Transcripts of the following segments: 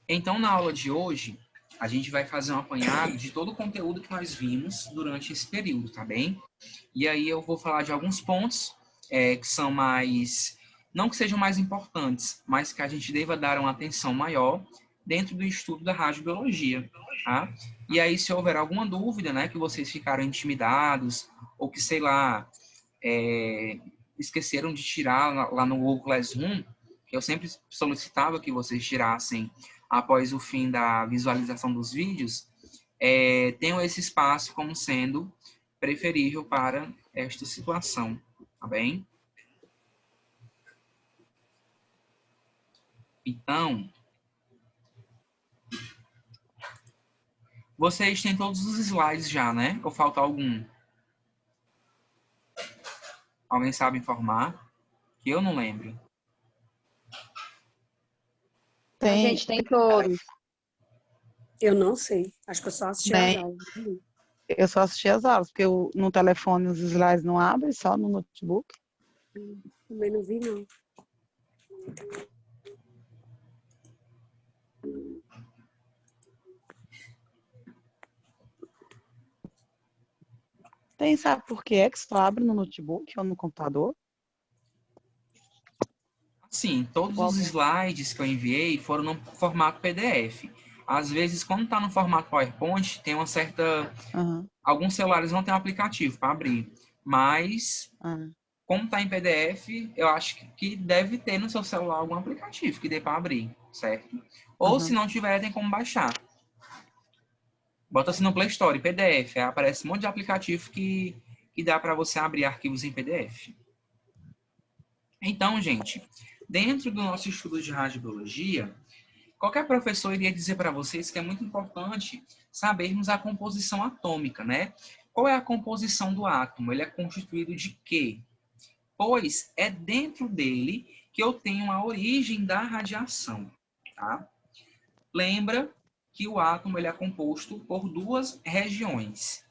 Então, na aula de hoje, a gente vai fazer um apanhado de todo o conteúdo que nós vimos durante esse período, tá bem? E aí eu vou falar de alguns pontos que são mais... Não que sejam mais importantes, mas que a gente deva dar uma atenção maior dentro do estudo da radiobiologia, tá? E aí, se houver alguma dúvida, né, que vocês ficaram intimidados, ou que, sei lá, esqueceram de tirar lá no Google Classroom, que eu sempre solicitava que vocês tirassem após o fim da visualização dos vídeos, tenham esse espaço como sendo preferível para esta situação, tá bem? Então, vocês têm todos os slides já, né? Ou falta algum? Alguém sabe informar? Que eu não lembro. A gente tem todos. Eu não sei. Acho que eu só assisti as aulas. Eu só assisti as aulas, porque no telefone os slides não abrem, só no notebook. Também não vi, não. Sabe por que é que só abre no notebook ou no computador? Sim, todos os slides que eu enviei foram no formato PDF. Às vezes, quando está no formato PowerPoint, tem uma certa... Alguns celulares não têm um aplicativo para abrir. Mas, como está em PDF, eu acho que deve ter no seu celular algum aplicativo que dê para abrir, certo? Ou se não tiver, tem como baixar. Bota assim no Play Store, PDF. Aí aparece um monte de aplicativo que dá para você abrir arquivos em PDF. Então, gente, dentro do nosso estudo de radiobiologia, qualquer professor iria dizer para vocês que é muito importante sabermos a composição atômica, né? Qual é a composição do átomo? Ele é constituído de quê? Pois é dentro dele que eu tenho a origem da radiação, tá? Lembra que o átomo ele é composto por duas regiões.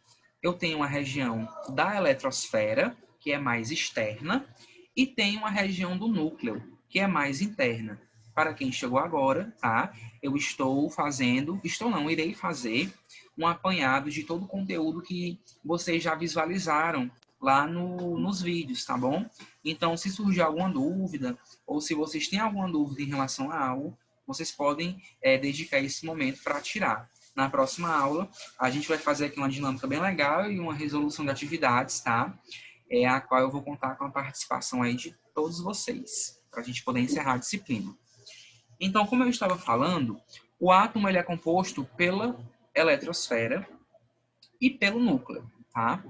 Eu tenho a região da eletrosfera, que é mais externa, e tenho a região do núcleo, que é mais interna. Para quem chegou agora, tá? Eu irei fazer um apanhado de todo o conteúdo que vocês já visualizaram lá nos vídeos, tá bom? Então, se surgir alguma dúvida, ou se vocês têm alguma dúvida em relação a algo, vocês podem dedicar esse momento para tirar. Na próxima aula, a gente vai fazer aqui uma dinâmica bem legal e uma resolução de atividades, tá? A qual eu vou contar com a participação aí de todos vocês, para a gente poder encerrar a disciplina. Então, como eu estava falando, o átomo ele é composto pela eletrosfera e pelo núcleo, tá?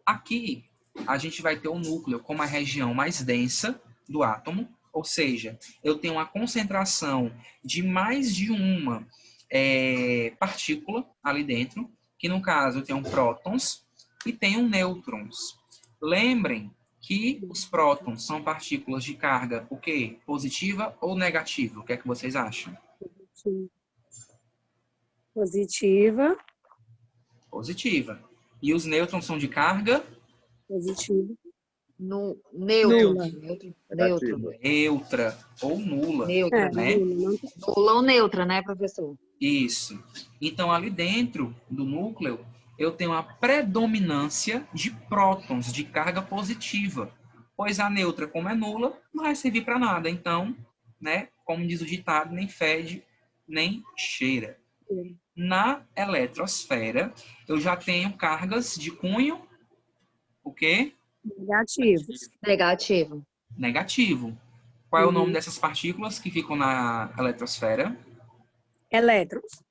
Aqui, a gente vai ter o núcleo como a região mais densa do átomo, ou seja, eu tenho uma concentração de mais de uma partícula ali dentro, que no caso eu tenho prótons e tenho nêutrons. Lembrem que os prótons são partículas de carga, o quê? Positiva ou negativa? O que é que vocês acham? Positiva. Positiva. E os nêutrons são de carga? Positiva. Neutro. Neutra ou nula. Neutra, né? Nula ou neutra, né, professor? Isso. Então, ali dentro do núcleo, eu tenho a predominância de prótons, de carga positiva. Pois a neutra, como é nula, não vai servir para nada. Então, né, como diz o ditado, nem fede, nem cheira. Na eletrosfera, eu já tenho cargas de cunho, o quê? Negativo. Qual é o nome dessas partículas que ficam na eletrosfera? Elétrons.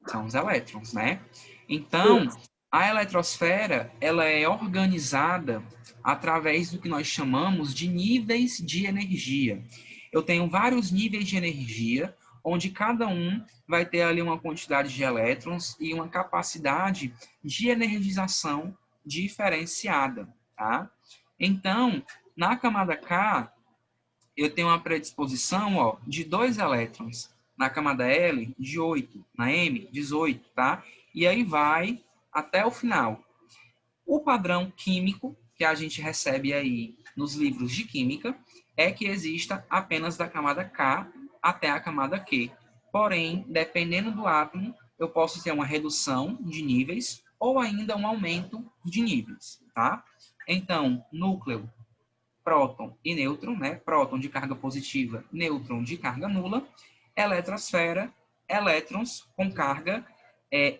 São os elétrons, né? Então, a eletrosfera, ela é organizada através do que nós chamamos de níveis de energia. Eu tenho vários níveis de energia, onde cada um vai ter ali uma quantidade de elétrons e uma capacidade de energização diferenciada, tá? Então, na camada K, eu tenho uma predisposição de 2 elétrons. Na camada L, de 8. Na M, 18, tá? E aí vai até o final. O padrão químico que a gente recebe aí nos livros de química é que exista apenas da camada K até a camada Q. Porém, dependendo do átomo, eu posso ter uma redução de níveis ou ainda um aumento de níveis, tá? Então, núcleo, próton e nêutron, né? Próton de carga positiva, nêutron de carga nula. Eletrosfera, elétrons com carga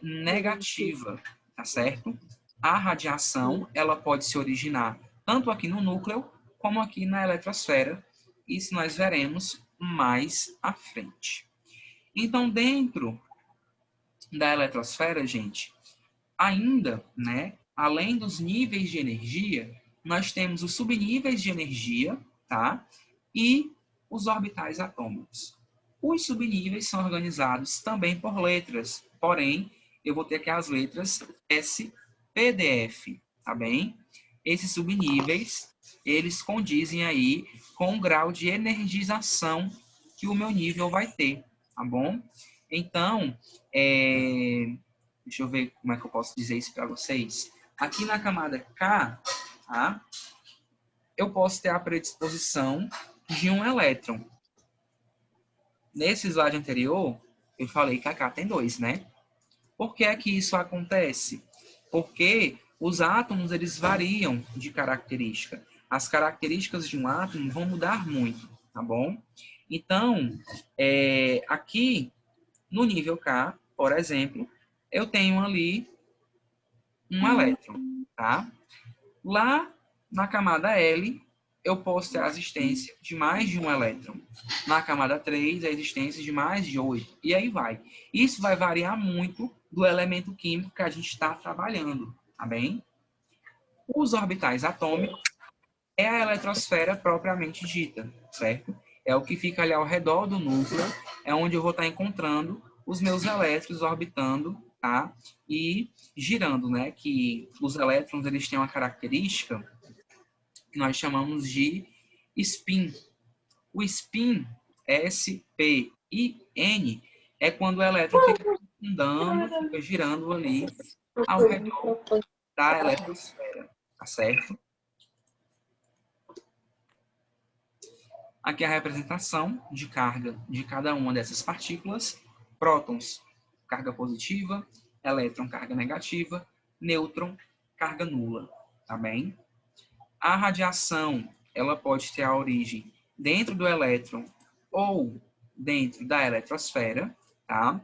negativa, tá certo? A radiação, ela pode se originar tanto aqui no núcleo como aqui na eletrosfera. Isso nós veremos mais à frente. Então, dentro da eletrosfera, gente, ainda, né, além dos níveis de energia, nós temos os subníveis de energia, tá? E os orbitais atômicos. Os subníveis são organizados também por letras, porém, eu vou ter aqui as letras S, P, D, F, tá bem? Esses subníveis, eles condizem aí com o grau de energização que o meu nível vai ter, tá bom? Então, deixa eu ver como é que eu posso dizer isso para vocês. Aqui na camada K, tá? Eu posso ter a predisposição de um elétron. Nesse slide anterior, eu falei que a K tem 2, né? Por que é que isso acontece? Porque os átomos, eles variam de característica. As características de um átomo vão mudar muito, tá bom? Então, aqui, no nível K, por exemplo, eu tenho ali um elétron, tá? Lá na camada L, eu posso ter a existência de mais de um elétron. Na camada 3, a existência de mais de 8. E aí vai. Isso vai variar muito do elemento químico que a gente está trabalhando, tá bem? Os orbitais atômicos é a eletrosfera propriamente dita, certo? É o que fica ali ao redor do núcleo, é onde eu vou estar encontrando os meus elétrons orbitando, tá? E girando, né? Que os elétrons, eles têm uma característica que nós chamamos de spin. O spin, S, P e N, é quando o elétron fica andando, fica girando ali ao redor da eletrosfera, tá certo? Aqui é a representação de carga de cada uma dessas partículas. Prótons, carga positiva, elétron, carga negativa, nêutron, carga nula, tá bem? A radiação, ela pode ter a origem dentro do elétron ou dentro da eletrosfera, tá?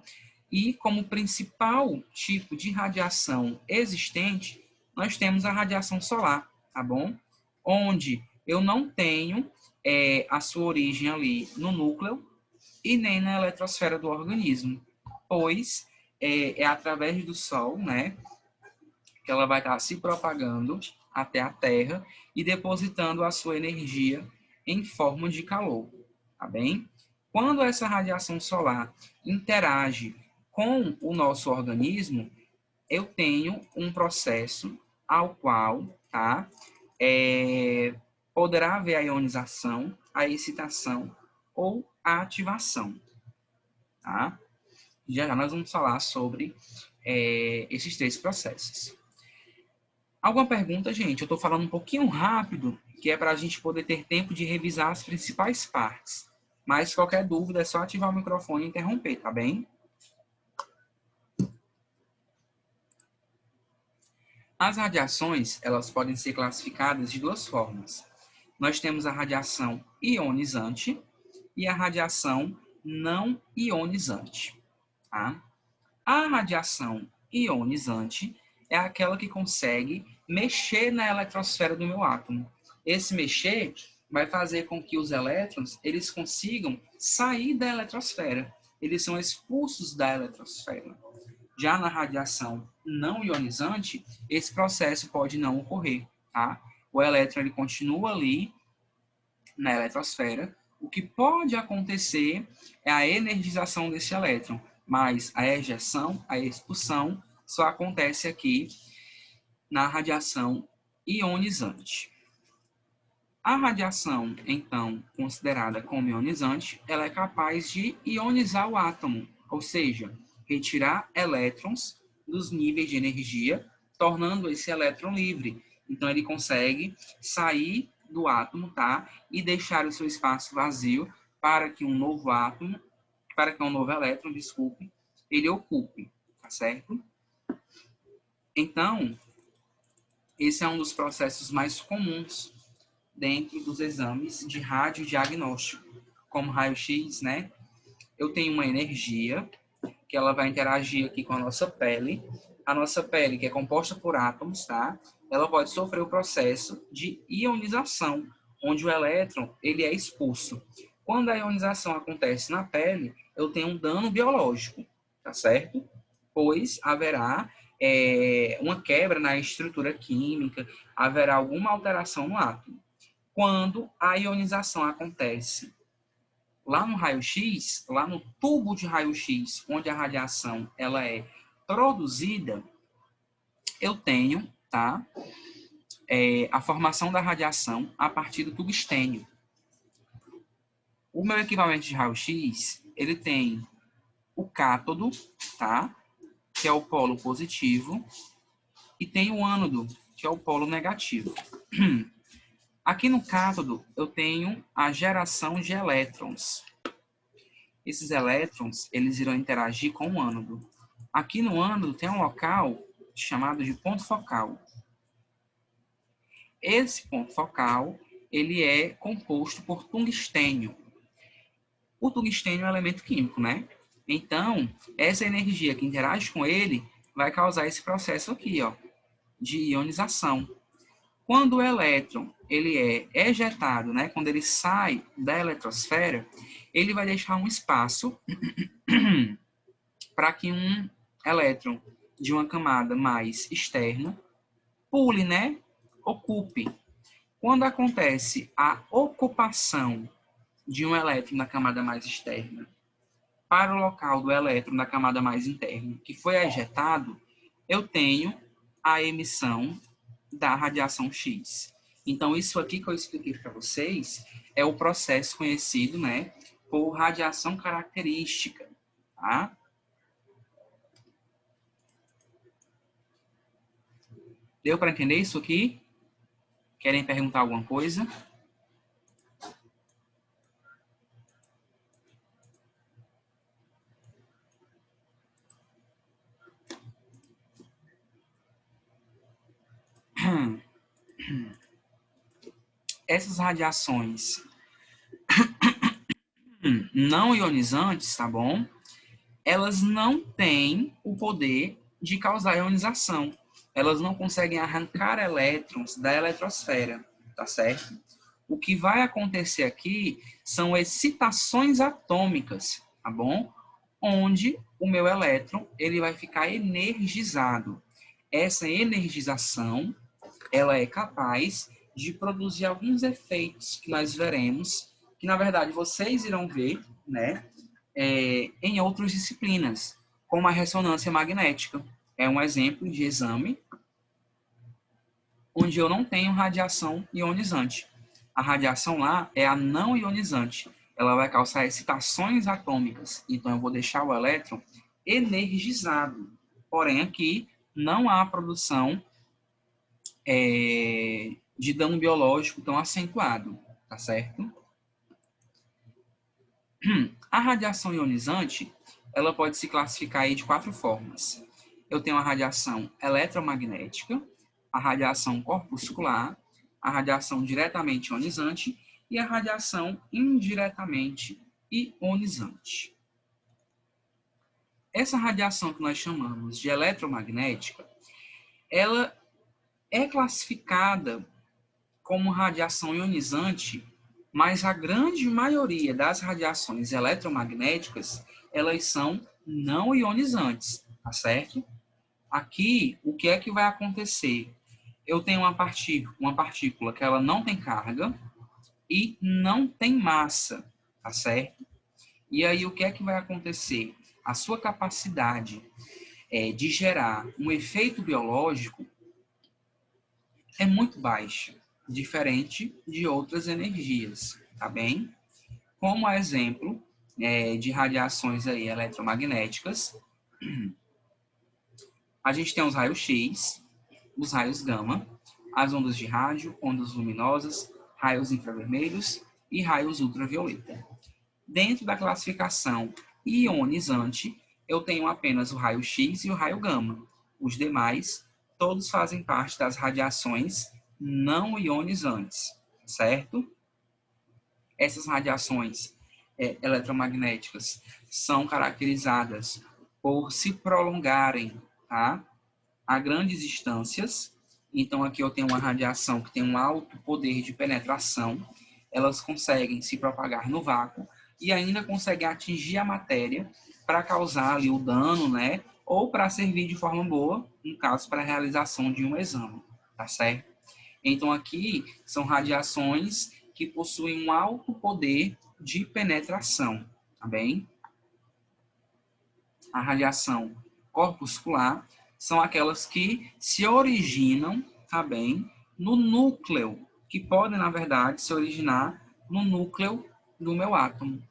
E como principal tipo de radiação existente, nós temos a radiação solar, tá bom? Onde eu não tenho a sua origem ali no núcleo e nem na eletrosfera do organismo, pois é através do Sol, né, que ela vai estar se propagando até a Terra e depositando a sua energia em forma de calor, tá bem? Quando essa radiação solar interage com o nosso organismo, eu tenho um processo ao qual, tá, poderá haver a ionização, a excitação ou a ativação, tá? Já nós vamos falar sobre esses 3 processos. Alguma pergunta, gente? Eu estou falando um pouquinho rápido, que é para a gente poder ter tempo de revisar as principais partes. Mas qualquer dúvida é só ativar o microfone e interromper, tá bem? As radiações, elas podem ser classificadas de 2 formas. Nós temos a radiação ionizante e a radiação não ionizante, tá? A radiação ionizante é aquela que consegue mexer na eletrosfera do meu átomo. Esse mexer vai fazer com que os elétrons, eles consigam sair da eletrosfera. Eles são expulsos da eletrosfera. Já na radiação não ionizante, esse processo pode não ocorrer, tá? O elétron, ele continua ali na eletrosfera. O que pode acontecer é a energização desse elétron, mas a ejeção, a expulsão, só acontece aqui na radiação ionizante. A radiação, então, considerada como ionizante, ela é capaz de ionizar o átomo, ou seja, retirar elétrons dos níveis de energia, tornando esse elétron livre. Então, ele consegue sair do átomo, tá? E deixar o seu espaço vazio, para que um novo átomo, para que um novo elétron, desculpe, ele ocupe, tá certo? Então, esse é um dos processos mais comuns dentro dos exames de radiodiagnóstico, como raio-x, né? Eu tenho uma energia que ela vai interagir aqui com a nossa pele. A nossa pele, que é composta por átomos, tá? Ela pode sofrer o processo de ionização, onde o elétron ele é expulso. Quando a ionização acontece na pele, eu tenho um dano biológico, tá certo? Pois haverá uma quebra na estrutura química, haverá alguma alteração no átomo. Quando a ionização acontece lá no raio-x, lá no tubo de raio-x, onde a radiação ela é produzida, eu tenho, tá, a formação da radiação a partir do tungstênio. O meu equipamento de raio-x, ele tem o cátodo, tá, que é o polo positivo, e tem o ânodo, que é o polo negativo. Aqui no cátodo, eu tenho a geração de elétrons. Esses elétrons, eles irão interagir com o ânodo. Aqui no ânodo tem um local chamado de ponto focal. Esse ponto focal, ele é composto por tungstênio. O tungstênio é um elemento químico, né? Então, essa energia que interage com ele vai causar esse processo aqui, ó, de ionização. Quando o elétron ele é ejetado, né, quando ele sai da eletrosfera, ele vai deixar um espaço para que um elétron de uma camada mais externa pule, né, ocupe. Quando acontece a ocupação de um elétron na camada mais externa para o local do elétron na camada mais interna, que foi ejetado, eu tenho a emissão da radiação X. Então, isso aqui que eu expliquei para vocês é o processo conhecido, né, por radiação característica, tá? Deu para entender isso aqui? Querem perguntar alguma coisa? Essas radiações não ionizantes, tá bom? Elas não têm o poder de causar ionização. Elas não conseguem arrancar elétrons da eletrosfera, tá certo? O que vai acontecer aqui são excitações atômicas, tá bom? Onde o meu elétron ele vai ficar energizado. Essa energização ela é capaz de produzir alguns efeitos que nós veremos, que na verdade vocês irão ver, né, em outras disciplinas, como a ressonância magnética. É um exemplo de exame onde eu não tenho radiação ionizante. A radiação lá é a não ionizante. Ela vai causar excitações atômicas. Então, eu vou deixar o elétron energizado. Porém, aqui não há produção de dano biológico tão acentuado, tá certo? A radiação ionizante, ela pode se classificar aí de 4 formas. Eu tenho a radiação eletromagnética, a radiação corpuscular, a radiação diretamente ionizante e a radiação indiretamente ionizante. Essa radiação que nós chamamos de eletromagnética, ela é classificada como radiação ionizante, mas a grande maioria das radiações eletromagnéticas, elas são não ionizantes, tá certo? Aqui, o que é que vai acontecer? Eu tenho uma partícula que ela não tem carga e não tem massa, tá certo? E aí, o que é que vai acontecer? A sua capacidade de gerar um efeito biológico é muito baixa, diferente de outras energias, tá bem? Como exemplo de radiações aí eletromagnéticas, a gente tem os raios X, os raios gama, as ondas de rádio, ondas luminosas, raios infravermelhos e raios ultravioleta. Dentro da classificação ionizante, eu tenho apenas o raio X e o raio gama. Os demais, todos fazem parte das radiações não ionizantes, certo? Essas radiações eletromagnéticas são caracterizadas por se prolongarem, tá, a grandes distâncias. Então, aqui eu tenho uma radiação que tem um alto poder de penetração. Elas conseguem se propagar no vácuo e ainda conseguem atingir a matéria para causar ali o dano, né? Ou para servir de forma boa, no caso, para a realização de um exame, tá certo? Então, aqui são radiações que possuem um alto poder de penetração, tá bem? A radiação corpuscular são aquelas que se originam, tá bem, no núcleo, que podem, na verdade, se originar no núcleo do meu átomo.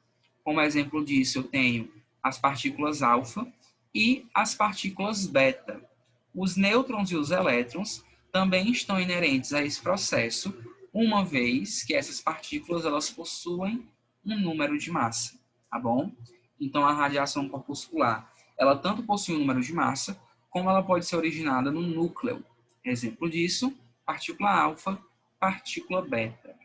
Como exemplo disso, eu tenho as partículas alfa e as partículas beta. Os nêutrons e os elétrons também estão inerentes a esse processo, uma vez que essas partículas elas possuem um número de massa, tá bom? Então, a radiação corpuscular, ela tanto possui um número de massa, como ela pode ser originada no núcleo. Exemplo disso, partícula alfa, partícula beta.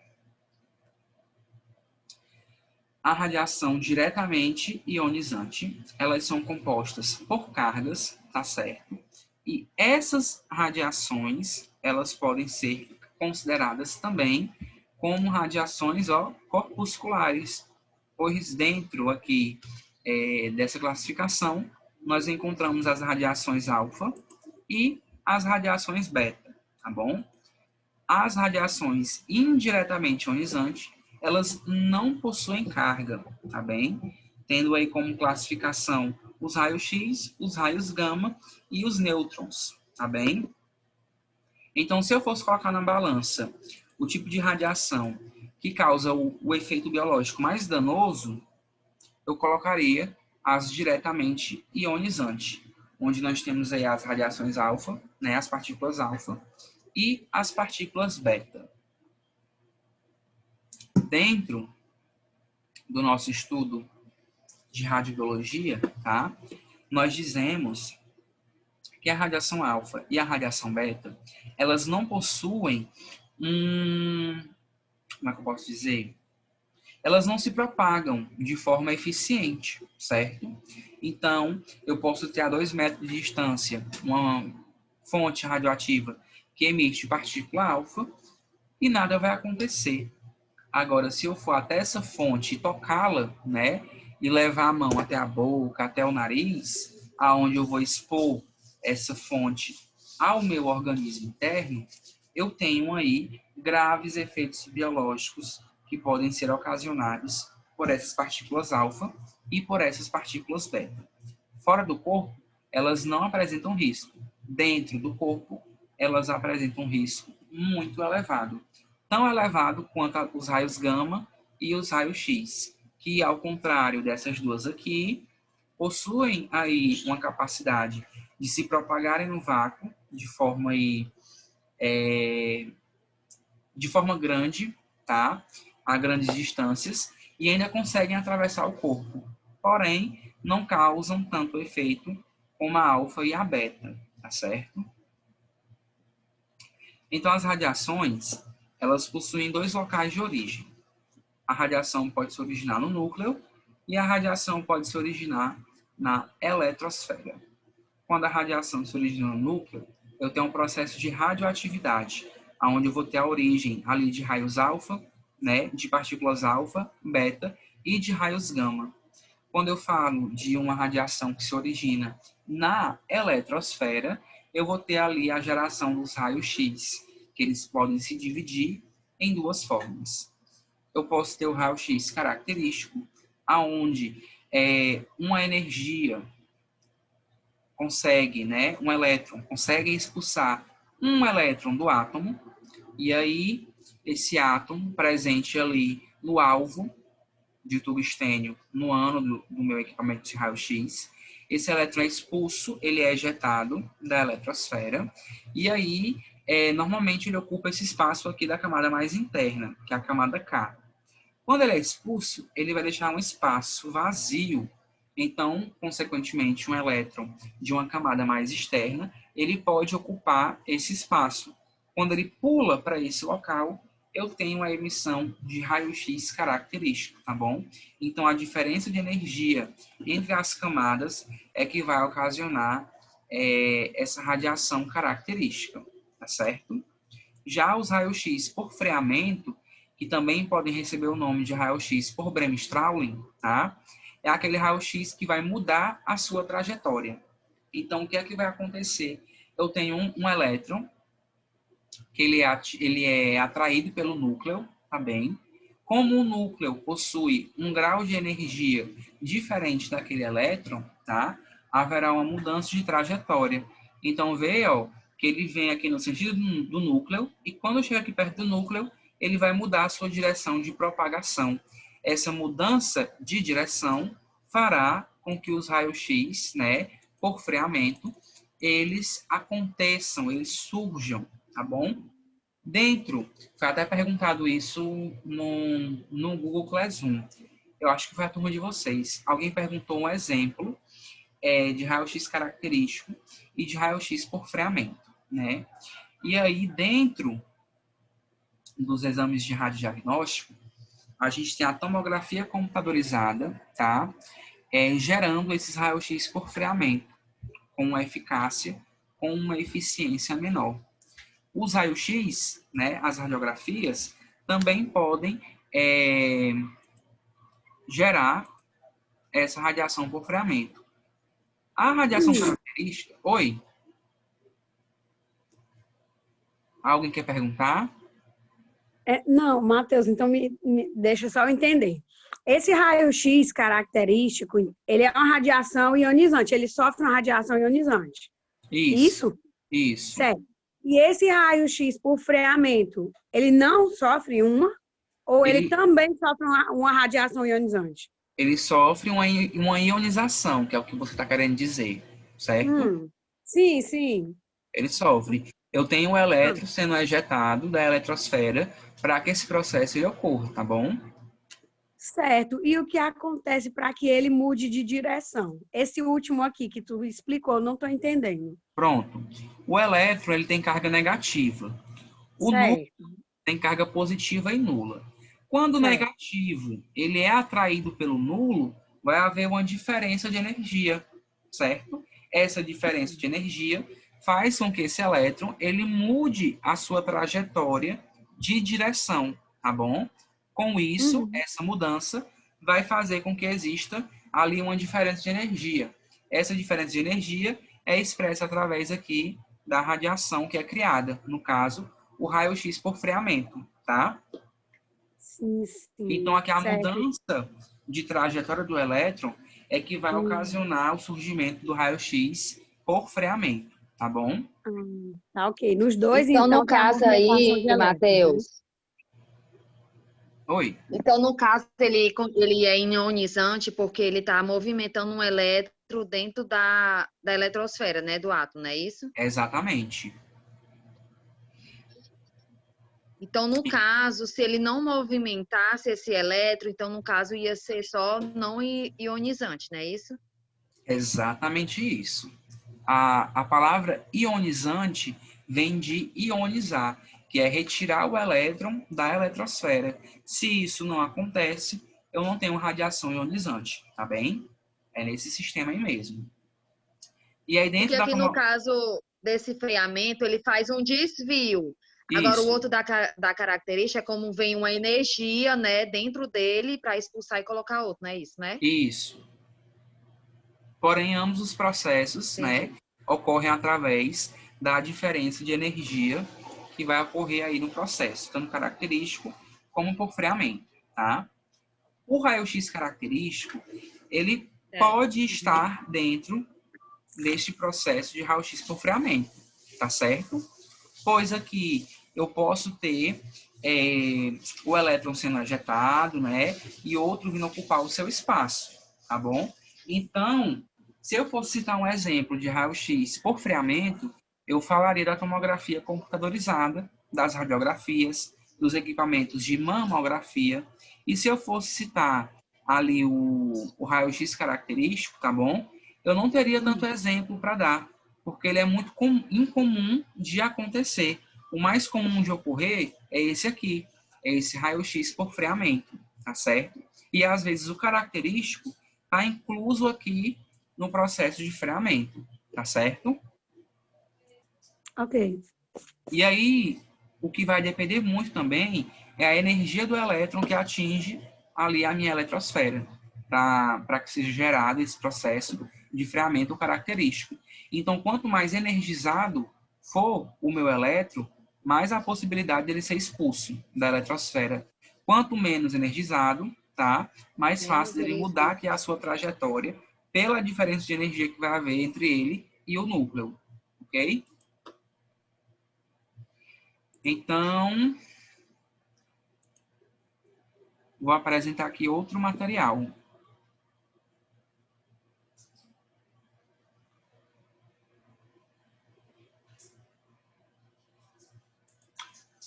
A radiação diretamente ionizante, elas são compostas por cargas, tá certo? E essas radiações, elas podem ser consideradas também como radiações corpusculares, pois dentro aqui dessa classificação, nós encontramos as radiações alfa e as radiações beta, tá bom? As radiações indiretamente ionizantes, elas não possuem carga, tá bem? Tendo aí como classificação os raios X, os raios gama e os nêutrons, tá bem? Então, se eu fosse colocar na balança o tipo de radiação que causa o efeito biológico mais danoso, eu colocaria as diretamente ionizantes, onde nós temos aí as radiações alfa, né, as partículas alfa, e as partículas beta. Dentro do nosso estudo de radiobiologia, tá, nós dizemos que a radiação alfa e a radiação beta, elas não possuem como é que eu posso dizer? Elas não se propagam de forma eficiente, certo? Então, eu posso ter a 2 metros de distância uma fonte radioativa que emite partícula alfa e nada vai acontecer. Agora, se eu for até essa fonte e tocá-la, né, e levar a mão até a boca, até o nariz, aonde eu vou expor essa fonte ao meu organismo interno, eu tenho aí graves efeitos biológicos que podem ser ocasionados por essas partículas alfa e por essas partículas beta. Fora do corpo, elas não apresentam risco. Dentro do corpo, elas apresentam um risco muito elevado. Tão elevado quanto os raios gama e os raios X, que, ao contrário dessas duas aqui, possuem aí uma capacidade de se propagarem no vácuo de forma grande, tá? A grandes distâncias, e ainda conseguem atravessar o corpo. Porém, não causam tanto efeito como a alfa e a beta, tá certo? Então, as radiações, elas possuem 2 locais de origem. A radiação pode se originar no núcleo e a radiação pode se originar na eletrosfera. Quando a radiação se origina no núcleo, eu tenho um processo de radioatividade, onde eu vou ter a origem ali de raios alfa, né, de partículas alfa, beta e de raios gama. Quando eu falo de uma radiação que se origina na eletrosfera, eu vou ter ali a geração dos raios X, que eles podem se dividir em 2 formas. Eu posso ter o raio X característico, aonde uma energia consegue, né, um elétron consegue expulsar um elétron do átomo, e aí esse átomo presente ali no alvo de tungstênio no ânodo do meu equipamento de raio-x, esse elétron é expulso, ele é ejetado da eletrosfera, e aí normalmente ele ocupa esse espaço aqui da camada mais interna, que é a camada K. Quando ele é expulso, ele vai deixar um espaço vazio. Então, consequentemente, um elétron de uma camada mais externa, ele pode ocupar esse espaço. Quando ele pula para esse local, eu tenho a emissão de raio-x característico, tá bom? Então, a diferença de energia entre as camadas é que vai ocasionar essa radiação característica, tá certo? Já os raios-x por freamento, que também podem receber o nome de raio-x por Bremsstrahlung, tá? É aquele raio-x que vai mudar a sua trajetória. Então, o que é que vai acontecer? Eu tenho um elétron, que ele é atraído pelo núcleo, tá bem? Como o núcleo possui um grau de energia diferente daquele elétron, tá? Haverá uma mudança de trajetória. Então, vê, ó, que ele vem aqui no sentido do núcleo, e quando chega aqui perto do núcleo, ele vai mudar a sua direção de propagação. Essa mudança de direção fará com que os raios-x, né, por freamento, eles aconteçam, eles surjam, tá bom? Dentro, foi até perguntado isso no Google Classroom. Eu acho que foi a turma de vocês. Alguém perguntou um exemplo de raio-x característico e de raio-x por freamento, né? E aí, dentro dos exames de radiodiagnóstico, a gente tem a tomografia computadorizada, tá? Gerando esses raios-x por freamento, com uma eficácia, com uma eficiência menor. Os raios-x, né, as radiografias, também podem gerar essa radiação por freamento. A radiação característica... Oi? Alguém quer perguntar? Não, Matheus, então deixa só eu entender. Esse raio-x característico, ele é uma radiação ionizante, ele sofre uma radiação ionizante. Isso. Certo. E esse raio-x por freamento, ele não sofre uma? Ou ele também sofre uma radiação ionizante? Ele sofre uma ionização, que é o que você está querendo dizer, certo? Sim, sim. Ele sofre. Eu tenho um elétron sendo ejetado da eletrosfera para que esse processo ele ocorra, tá bom? Certo. E o que acontece para que ele mude de direção? Esse último aqui que tu explicou, eu não estou entendendo. Pronto. O elétron ele tem carga negativa. O núcleo tem carga positiva e nula. Quando o negativo ele é atraído pelo nulo, vai haver uma diferença de energia, certo? Essa diferença de energia faz com que esse elétron ele mude a sua trajetória de direção, tá bom? Com isso, essa mudança vai fazer com que exista ali uma diferença de energia. Essa diferença de energia é expressa através aqui da radiação que é criada, no caso, o raio-x por freamento, tá? Sim, sim. Então, aqui a mudança de trajetória do elétron é que vai ocasionar o surgimento do raio-x por freamento, tá bom? Tá, ok. Nos dois, então no caso aí, Matheus... Oi. Então, no caso, ele é ionizante porque ele está movimentando um elétron dentro da eletrosfera, né, do átomo, não é isso? Exatamente. Então, no caso, se ele não movimentasse esse elétron, então, no caso, ia ser só não ionizante, não é isso? Exatamente isso. A palavra ionizante vem de ionizar, que é retirar o elétron da eletrosfera. Se isso não acontece, eu não tenho radiação ionizante, tá bem? É nesse sistema aí mesmo. E aí dentro porque aqui no caso desse freamento, ele faz um desvio. Agora, o outro da característica é como vem uma energia, né, dentro dele para expulsar e colocar outro, não é isso, né? Isso. Porém, ambos os processos, né, ocorrem através da diferença de energia que vai ocorrer aí no processo, tanto característico como por freamento, tá? O raio-x característico, ele pode estar dentro deste processo de raio-x por freamento, tá certo? Pois aqui eu posso ter o elétron sendo ejetado, né, e outro vindo ocupar o seu espaço, tá bom? Então, se eu fosse citar um exemplo de raio-x por freamento, eu falaria da tomografia computadorizada, das radiografias, dos equipamentos de mamografia. E se eu fosse citar ali o raio-x característico, tá bom? Eu não teria tanto exemplo para dar, porque ele é muito incomum de acontecer. O mais comum de ocorrer é esse aqui, é esse raio-x por freamento, tá certo? E às vezes o característico está incluso aqui no processo de freamento, tá certo? Ok. E aí, o que vai depender muito também é a energia do elétron que atinge ali a minha eletrosfera, para que seja gerado esse processo de freamento característico. Então, quanto mais energizado for o meu elétron, mais a possibilidade dele ser expulso da eletrosfera. Quanto menos energizado, tá? Mais fácil dele mudar aqui a sua trajetória pela diferença de energia que vai haver entre ele e o núcleo, ok? Então, vou apresentar aqui outro material.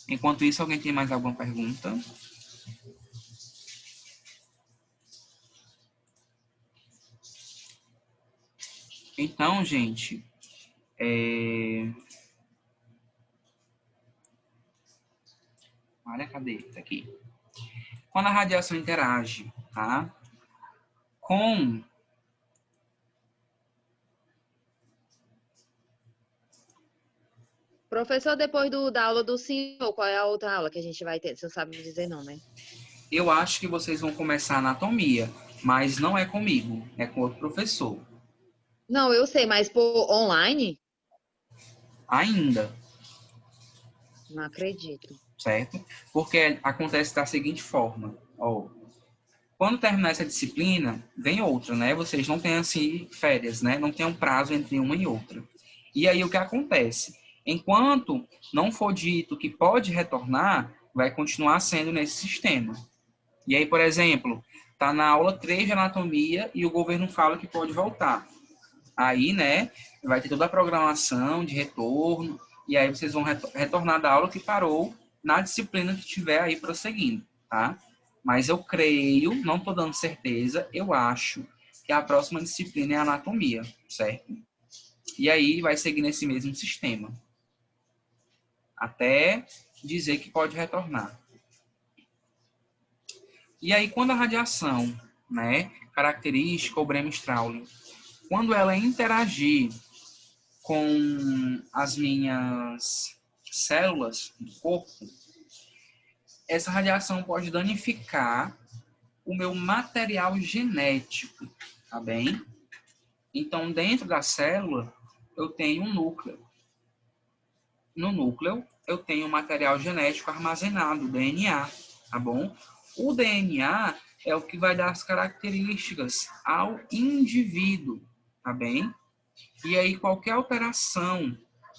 Enquanto isso, alguém tem mais alguma pergunta? Então, gente, olha, cadê? Tá aqui. Quando a radiação interage, tá? Com Professor, depois da aula do senhor, qual é a outra aula que a gente vai ter? Você não sabe me dizer não, né? eu acho que vocês vão começar anatomia, mas não é comigo, é com outro professor. Não, eu sei, mas por online? Ainda, Não acredito. certo? Porque acontece da seguinte forma, ó. Quando terminar essa disciplina, vem outra, né? Vocês não têm, assim, férias, né? Não tem um prazo entre uma e outra. E aí, o que acontece? Enquanto não for dito que pode retornar, vai continuar sendo nesse sistema. E aí, por exemplo, tá na aula 3 de anatomia e o governo fala que pode voltar. Aí, né, vai ter toda a programação de retorno, e aí vocês vão retornar da aula que parou na disciplina que estiver aí prosseguindo, tá? Mas eu creio, não estou dando certeza, eu acho que a próxima disciplina é anatomia, certo? E aí vai seguir nesse mesmo sistema, até dizer que pode retornar. E aí, quando a radiação, né, característica ou Bremsstrahlung, quando ela interagir com as minhas células do corpo, essa radiação pode danificar o meu material genético, tá bem? Então, dentro da célula, eu tenho um núcleo. No núcleo, eu tenho material genético armazenado, DNA, tá bom? O DNA é o que vai dar as características ao indivíduo, tá bem? E aí, qualquer alteração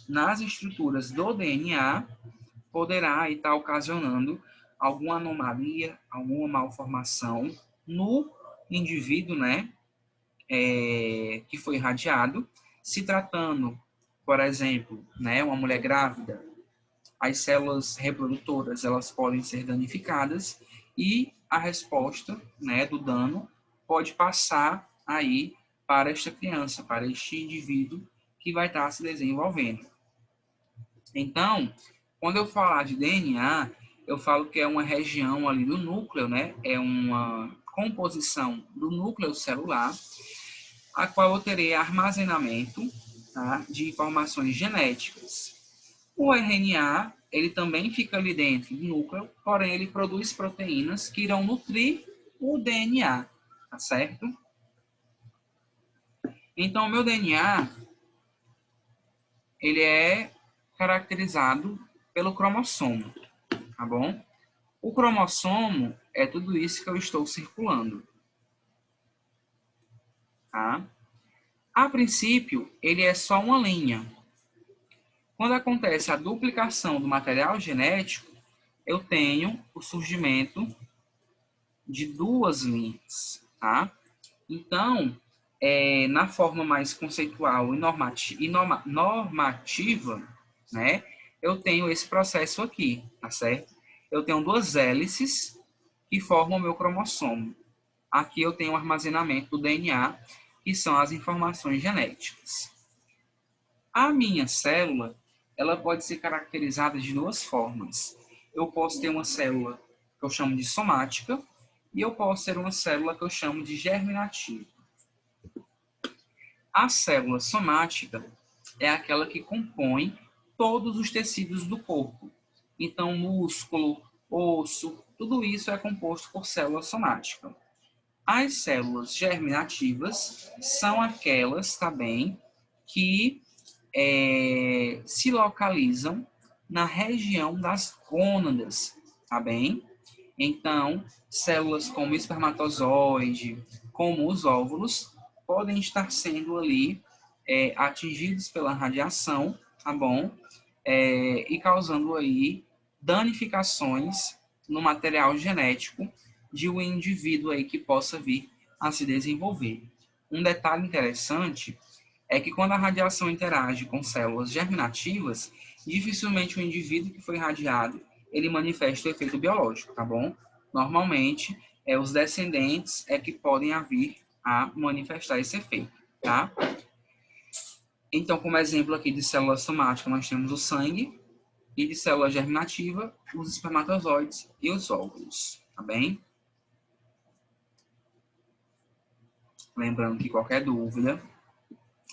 nas estruturas do DNA poderá estar ocasionando alguma anomalia, alguma malformação no indivíduo, né, que foi irradiado. Se tratando, por exemplo, né, uma mulher grávida, as células reprodutoras elas podem ser danificadas e a resposta, né, do dano pode passar aí para esta criança, para este indivíduo que vai estar se desenvolvendo. Então, quando eu falar de DNA, eu falo que é uma região ali do núcleo, né? É uma composição do núcleo celular, a qual eu terei armazenamento, tá, de informações genéticas. O RNA, ele também fica ali dentro do núcleo, porém ele produz proteínas que irão nutrir o DNA, tá certo? Então, o meu DNA, ele é caracterizado pelo cromossomo, tá bom? O cromossomo é tudo isso que eu estou circulando, tá? A princípio, ele é só uma linha. Quando acontece a duplicação do material genético, eu tenho o surgimento de duas linhas, tá? Então, na forma mais conceitual e normativa, né, eu tenho esse processo aqui, tá certo? eu tenho duas hélices que formam o meu cromossomo. Aqui eu tenho o armazenamento do DNA, que são as informações genéticas. A minha célula, ela pode ser caracterizada de duas formas. Eu posso ter uma célula que eu chamo de somática e eu posso ter uma célula que eu chamo de germinativa. A célula somática é aquela que compõe todos os tecidos do corpo. Então, músculo, osso, tudo isso é composto por célula somática. As células germinativas são aquelas também que se localizam na região das gônadas, tá bem? Então, células como o espermatozoide, como os óvulos, podem estar sendo ali atingidos pela radiação, tá bom? E causando aí danificações no material genético de um indivíduo aí que possa vir a se desenvolver. Um detalhe interessante é que quando a radiação interage com células germinativas, dificilmente o indivíduo que foi irradiado, ele manifesta o efeito biológico, tá bom? Normalmente, os descendentes que podem vir a manifestar esse efeito, tá? Então, como exemplo aqui de célula somática, nós temos o sangue, e de célula germinativa, os espermatozoides e os óvulos, tá bem? Lembrando que qualquer dúvida,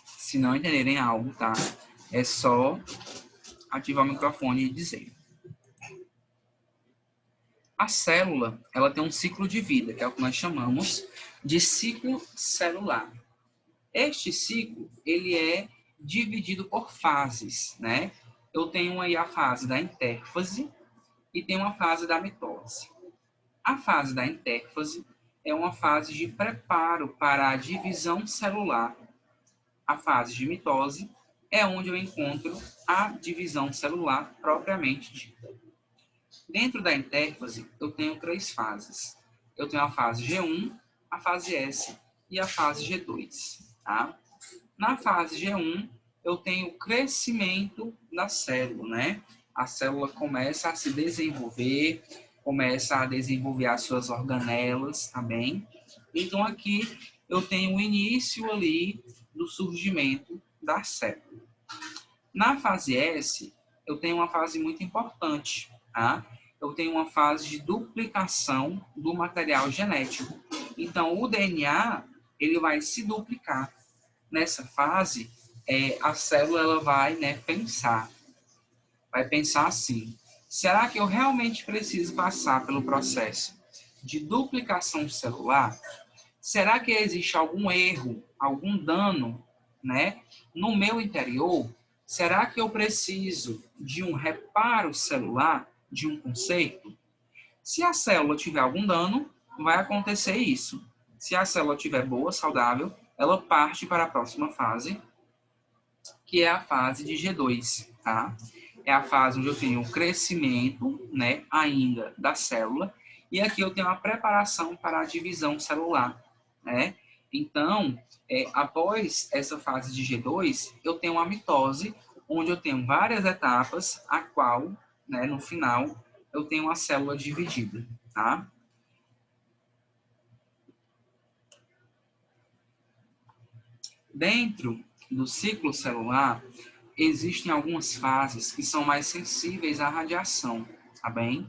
se não entenderem algo, tá? É só ativar o microfone e dizer. A célula, ela tem um ciclo de vida, que é o que nós chamamos de ciclo celular. Este ciclo, ele é dividido por fases, né? Eu tenho aí a fase da intérfase e tenho a fase da mitose. A fase da intérfase é uma fase de preparo para a divisão celular. A fase de mitose é onde eu encontro a divisão celular propriamente dita. Dentro da intérfase, eu tenho três fases. Eu tenho a fase G1, a fase S e a fase G2. Tá? Na fase G1, eu tenho o crescimento da célula, né? A célula começa a se desenvolver, começa a desenvolver as suas organelas, tá bem? Então, aqui eu tenho o início ali do surgimento da célula. Na fase S, eu tenho uma fase muito importante, tá? Eu tenho uma fase de duplicação do material genético. Então, o DNA, ele vai se duplicar. Nessa fase, a célula ela vai pensar assim, será que eu realmente preciso passar pelo processo de duplicação celular? Será que existe algum erro, algum dano, né, no meu interior? Será que eu preciso de um reparo celular, de um conserto? Se a célula tiver algum dano, vai acontecer isso. Se a célula estiver boa, saudável, ela parte para a próxima fase, que é a fase de G2, tá? É a fase onde eu tenho o crescimento, né, ainda da célula, e aqui eu tenho a preparação para a divisão celular, né? Então, após essa fase de G2, eu tenho a mitose, onde eu tenho várias etapas, a qual, né, no final, eu tenho a célula dividida, tá? Dentro do ciclo celular, existem algumas fases que são mais sensíveis à radiação, tá bem?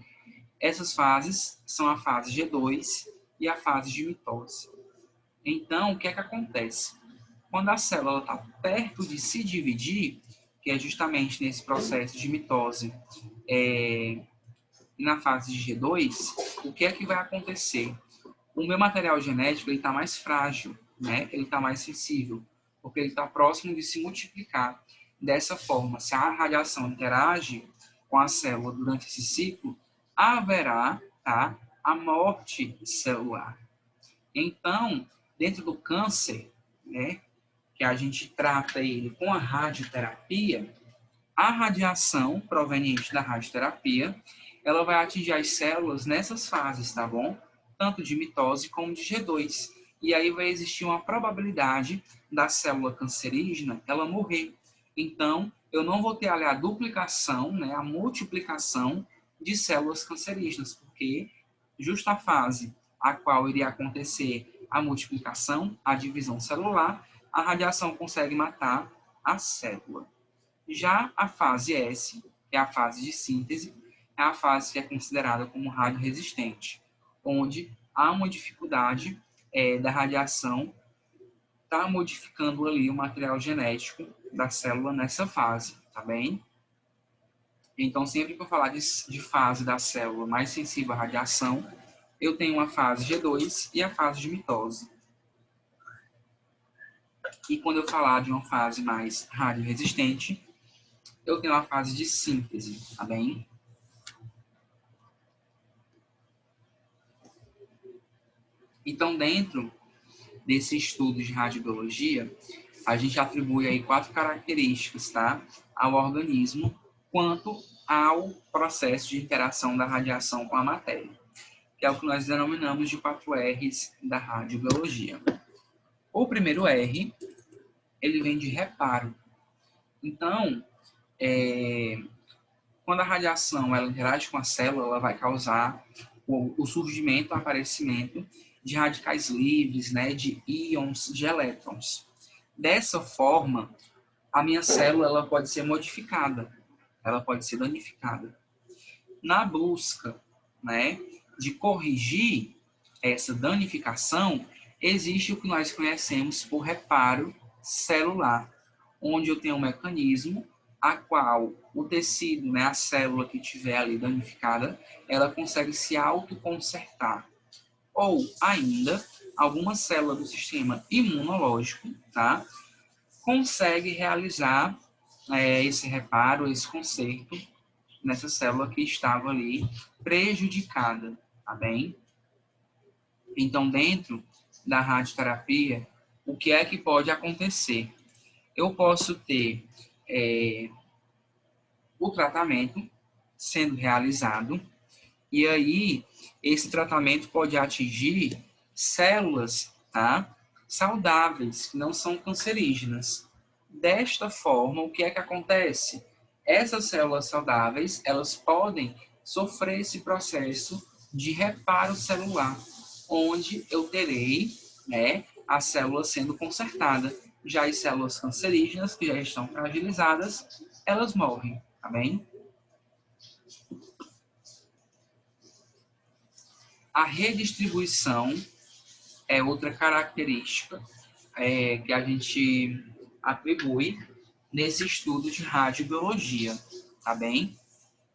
Essas fases são a fase G2 e a fase de mitose. Então, o que é que acontece? Quando a célula está perto de se dividir, que é justamente nesse processo de mitose na fase de G2, o que é que vai acontecer? O meu material genético está mais frágil, né? Ele está mais sensível, porque ele está próximo de se multiplicar. Dessa forma, se a radiação interage com a célula durante esse ciclo, haverá, tá, a morte celular. Então, dentro do câncer, né, que a gente trata ele com a radioterapia, a radiação proveniente da radioterapia, ela vai atingir as células nessas fases, tá bom? Tanto de mitose como de G2. E aí vai existir uma probabilidade da célula cancerígena ela morrer. Então, eu não vou ter ali a duplicação, né, a multiplicação de células cancerígenas, porque justa a fase a qual iria acontecer a multiplicação, a divisão celular, a radiação consegue matar a célula. Já a fase S, que é a fase de síntese, é a fase que é considerada como radioresistente, onde há uma dificuldade da radiação estar modificando ali o material genético da célula nessa fase, tá bem? Então, sempre que eu falar de fase da célula mais sensível à radiação, eu tenho a fase G2 e a fase de mitose. E quando eu falar de uma fase mais radioresistente, eu tenho a fase de síntese, tá bem? Então, dentro desse estudo de radiobiologia, a gente atribui aí 4 características, tá? Ao organismo quanto ao processo de interação da radiação com a matéria, que é o que nós denominamos de 4 R's da radiobiologia. O primeiro R, ele vem de reparo. Então, quando a radiação ela interage com a célula, ela vai causar o surgimento, o aparecimento de radicais livres, né, de íons, de elétrons. Dessa forma, a minha célula ela pode ser modificada, ela pode ser danificada. Na busca, né, de corrigir essa danificação, existe o que nós conhecemos por reparo celular, onde eu tenho um mecanismo a qual o tecido, né, a célula que estiver ali danificada, ela consegue se autoconsertar. Ou ainda, alguma célula do sistema imunológico, tá, consegue realizar esse reparo, esse conserto nessa célula que estava ali prejudicada, tá bem? Então, dentro da radioterapia, o que é que pode acontecer? Eu posso ter o tratamento sendo realizado, e aí esse tratamento pode atingir células, tá, saudáveis, que não são cancerígenas. Desta forma, o que é que acontece? Essas células saudáveis, elas podem sofrer esse processo de reparo celular, onde eu terei, né, a célula sendo consertada. Já as células cancerígenas, que já estão fragilizadas, elas morrem, tá bem? A redistribuição é outra característica que a gente atribui nesse estudo de radiobiologia, tá bem?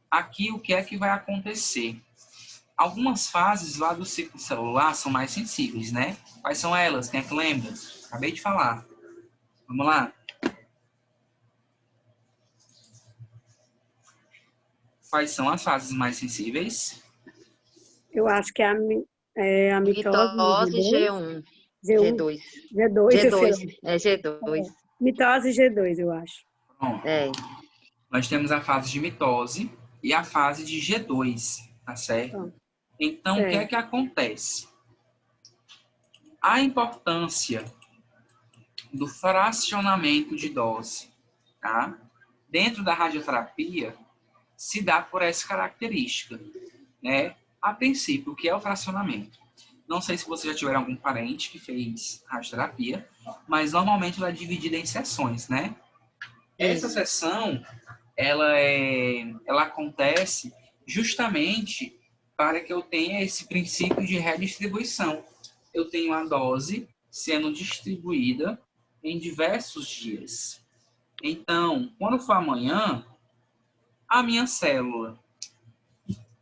Aqui, o que é que vai acontecer? Algumas fases lá do ciclo celular são mais sensíveis, né? Quais são elas? Quem é que lembra? Acabei de falar. Vamos lá? Quais são as fases mais sensíveis? Eu acho que é a mitose. Mitose G1. G1. G2. G2. É G2. Mitose G2, eu acho. Pronto. É. Nós temos a fase de mitose e a fase de G2, tá certo? Então, o que é que acontece? A importância do fracionamento de dose, tá? Dentro da radioterapia, se dá por essa característica, né? A princípio, o que é o fracionamento? Não sei se você já tiver algum parente que fez radioterapia, mas normalmente ela é dividida em sessões, né? Essa sessão, ela acontece justamente para que eu tenha esse princípio de redistribuição. Eu tenho a dose sendo distribuída em diversos dias. Então, quando for amanhã, a minha célula,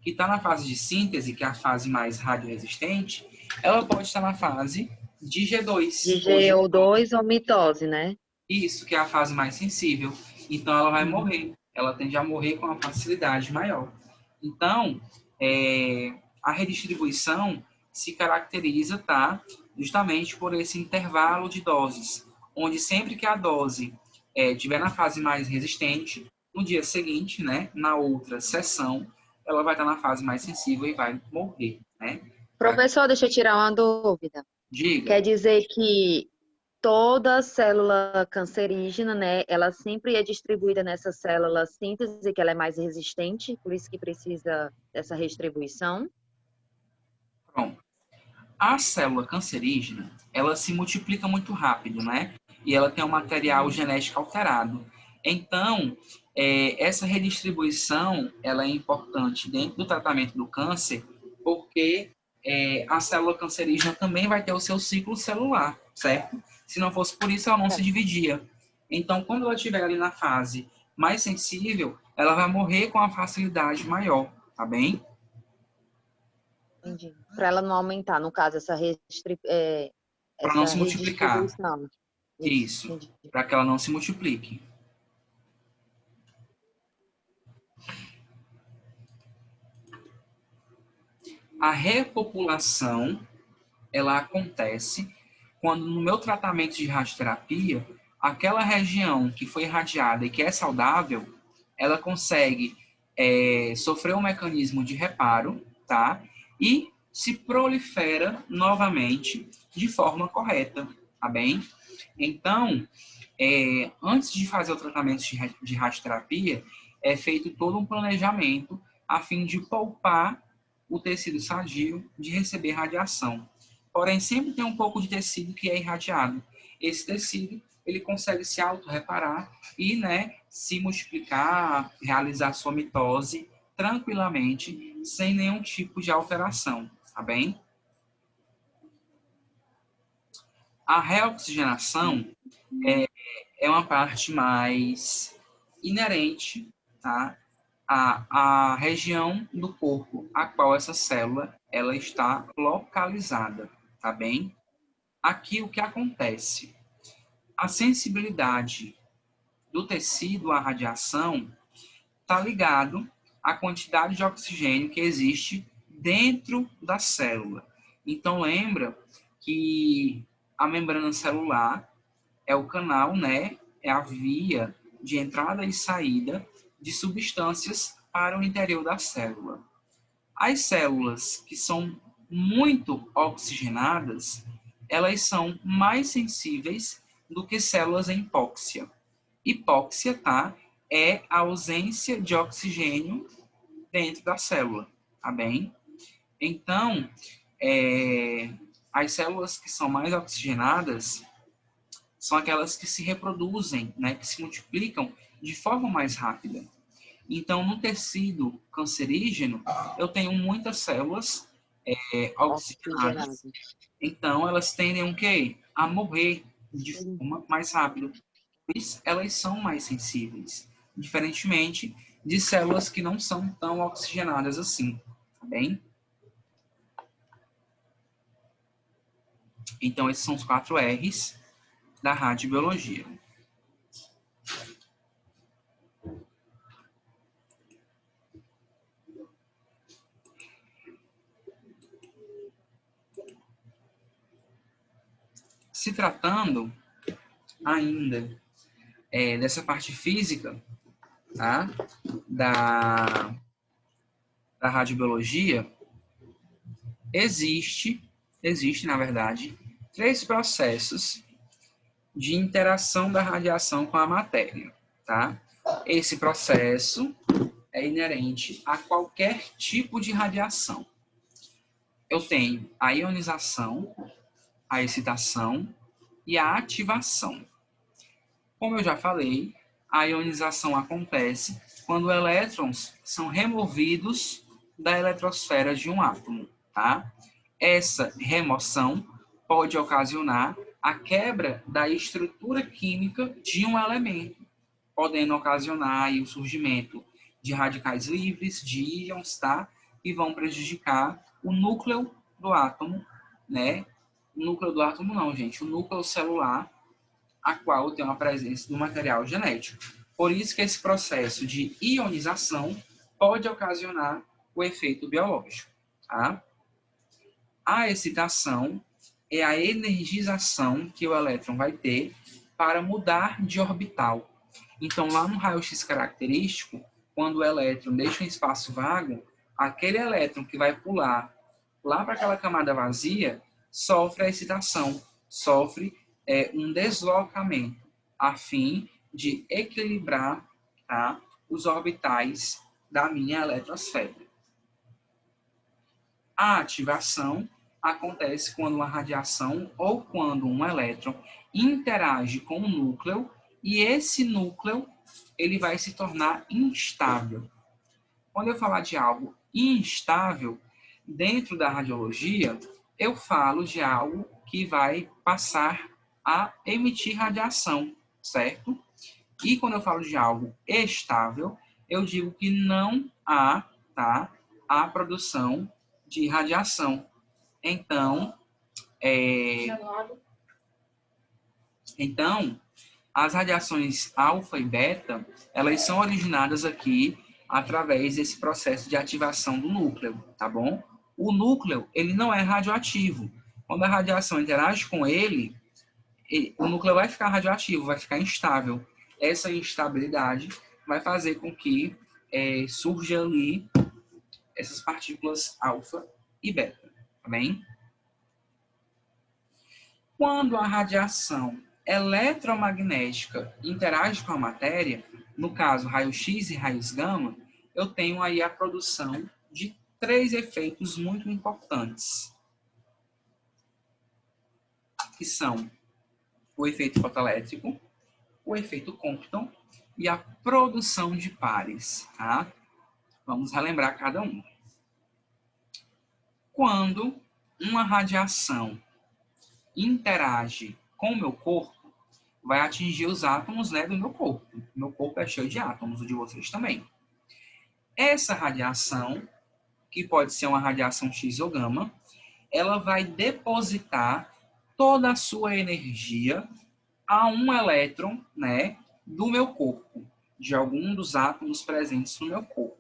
que está na fase de síntese, que é a fase mais radioresistente, ela pode estar na fase de G2. De G2 ou mitose, né? Isso, que é a fase mais sensível. Então, ela vai morrer. Ela tende a morrer com uma facilidade maior. Então, a redistribuição se caracteriza, tá, justamente por esse intervalo de doses, onde sempre que a dose estiver na fase mais resistente, no dia seguinte, né, na outra sessão, ela vai estar na fase mais sensível e vai morrer, né? Professor, deixa eu tirar uma dúvida. Diga. Quer dizer que toda célula cancerígena, né, ela sempre é distribuída nessa célula síntese, que ela é mais resistente, por isso que precisa dessa redistribuição. Pronto. A célula cancerígena, ela se multiplica muito rápido, né? E ela tem um material genético alterado. Então, essa redistribuição, ela é importante dentro do tratamento do câncer, porque a célula cancerígena também vai ter o seu ciclo celular, certo? Se não fosse por isso, ela não se dividia. Então, quando ela estiver ali na fase mais sensível, ela vai morrer com uma facilidade maior, tá bem? Entendi. Para ela não aumentar, no caso, Para não se multiplicar. redistribuição. Isso, para que ela não se multiplique. A repopulação, ela acontece quando no meu tratamento de radioterapia, aquela região que foi irradiada e que é saudável, ela consegue sofrer um mecanismo de reparo, tá? E se prolifera novamente de forma correta, tá bem? Então, antes de fazer o tratamento de radioterapia, é feito todo um planejamento a fim de poupar o tecido sadio de receber radiação. Porém, sempre tem um pouco de tecido que é irradiado. Esse tecido, ele consegue se autorreparar e, né, se multiplicar, realizar sua mitose tranquilamente, sem nenhum tipo de alteração, tá bem? A reoxigenação é uma parte mais inerente, tá, à região do corpo a qual essa célula ela está localizada, tá bem? Aqui o que acontece? A sensibilidade do tecido à radiação está ligado à quantidade de oxigênio que existe dentro da célula. Então lembra que a membrana celular é o canal, né? É a via de entrada e saída de substâncias para o interior da célula. As células que são muito oxigenadas, elas são mais sensíveis do que células em hipóxia. Hipóxia, tá? É a ausência de oxigênio dentro da célula, tá bem? Então, as células que são mais oxigenadas são aquelas que se reproduzem, né, que se multiplicam de forma mais rápida. Então, no tecido cancerígeno, eu tenho muitas células oxigenadas. Então, elas tendem o quê? A morrer de forma mais rápida. Pois elas são mais sensíveis, diferentemente de células que não são tão oxigenadas assim, tá bem? Então, esses são os 4 R's da radiobiologia. Se tratando ainda dessa parte física, tá? da radiobiologia, existe, na verdade, 3 processos de interação da radiação com a matéria, tá? Esse processo é inerente a qualquer tipo de radiação. Eu tenho a ionização, a excitação e a ativação. Como eu já falei, a ionização acontece quando elétrons são removidos da eletrosfera de um átomo, tá? Essa remoção pode ocasionar a quebra da estrutura química de um elemento, podendo ocasionar aí o surgimento de radicais livres, de íons, tá? Que vão prejudicar o núcleo do átomo, né? O núcleo do átomo não, gente. O núcleo celular, a qual tem uma presença do material genético. Por isso que esse processo de ionização pode ocasionar o efeito biológico, tá? A excitação é a energização que o elétron vai ter para mudar de orbital. Então, lá no raio-x característico, quando o elétron deixa um espaço vago, aquele elétron que vai pular lá para aquela camada vazia sofre a excitação, sofre um deslocamento a fim de equilibrar, tá, os orbitais da minha eletrosfera. A ativação acontece quando uma radiação ou quando um elétron interage com o núcleo e esse núcleo ele vai se tornar instável. Quando eu falar de algo instável, dentro da radiologia, eu falo de algo que vai passar a emitir radiação, certo? E quando eu falo de algo estável, eu digo que não há, tá, a produção de radiação. Então, as radiações alfa e beta, elas são originadas aqui através desse processo de ativação do núcleo, tá bom? O núcleo, ele não é radioativo. Quando a radiação interage com ele, o núcleo vai ficar radioativo, vai ficar instável. Essa instabilidade vai fazer com que surja ali essas partículas alfa e beta, tá bem? Quando a radiação eletromagnética interage com a matéria, no caso raio-x e raios gama, eu tenho aí a produção de 3 efeitos muito importantes, que são o efeito fotoelétrico, o efeito Compton e a produção de pares, tá? Vamos relembrar cada um. Quando uma radiação interage com o meu corpo, vai atingir os átomos, né, do meu corpo. Meu corpo é cheio de átomos, o de vocês também. Essa radiação, que pode ser uma radiação X ou gama, ela vai depositar toda a sua energia a um elétron, né, do meu corpo, de algum dos átomos presentes no meu corpo.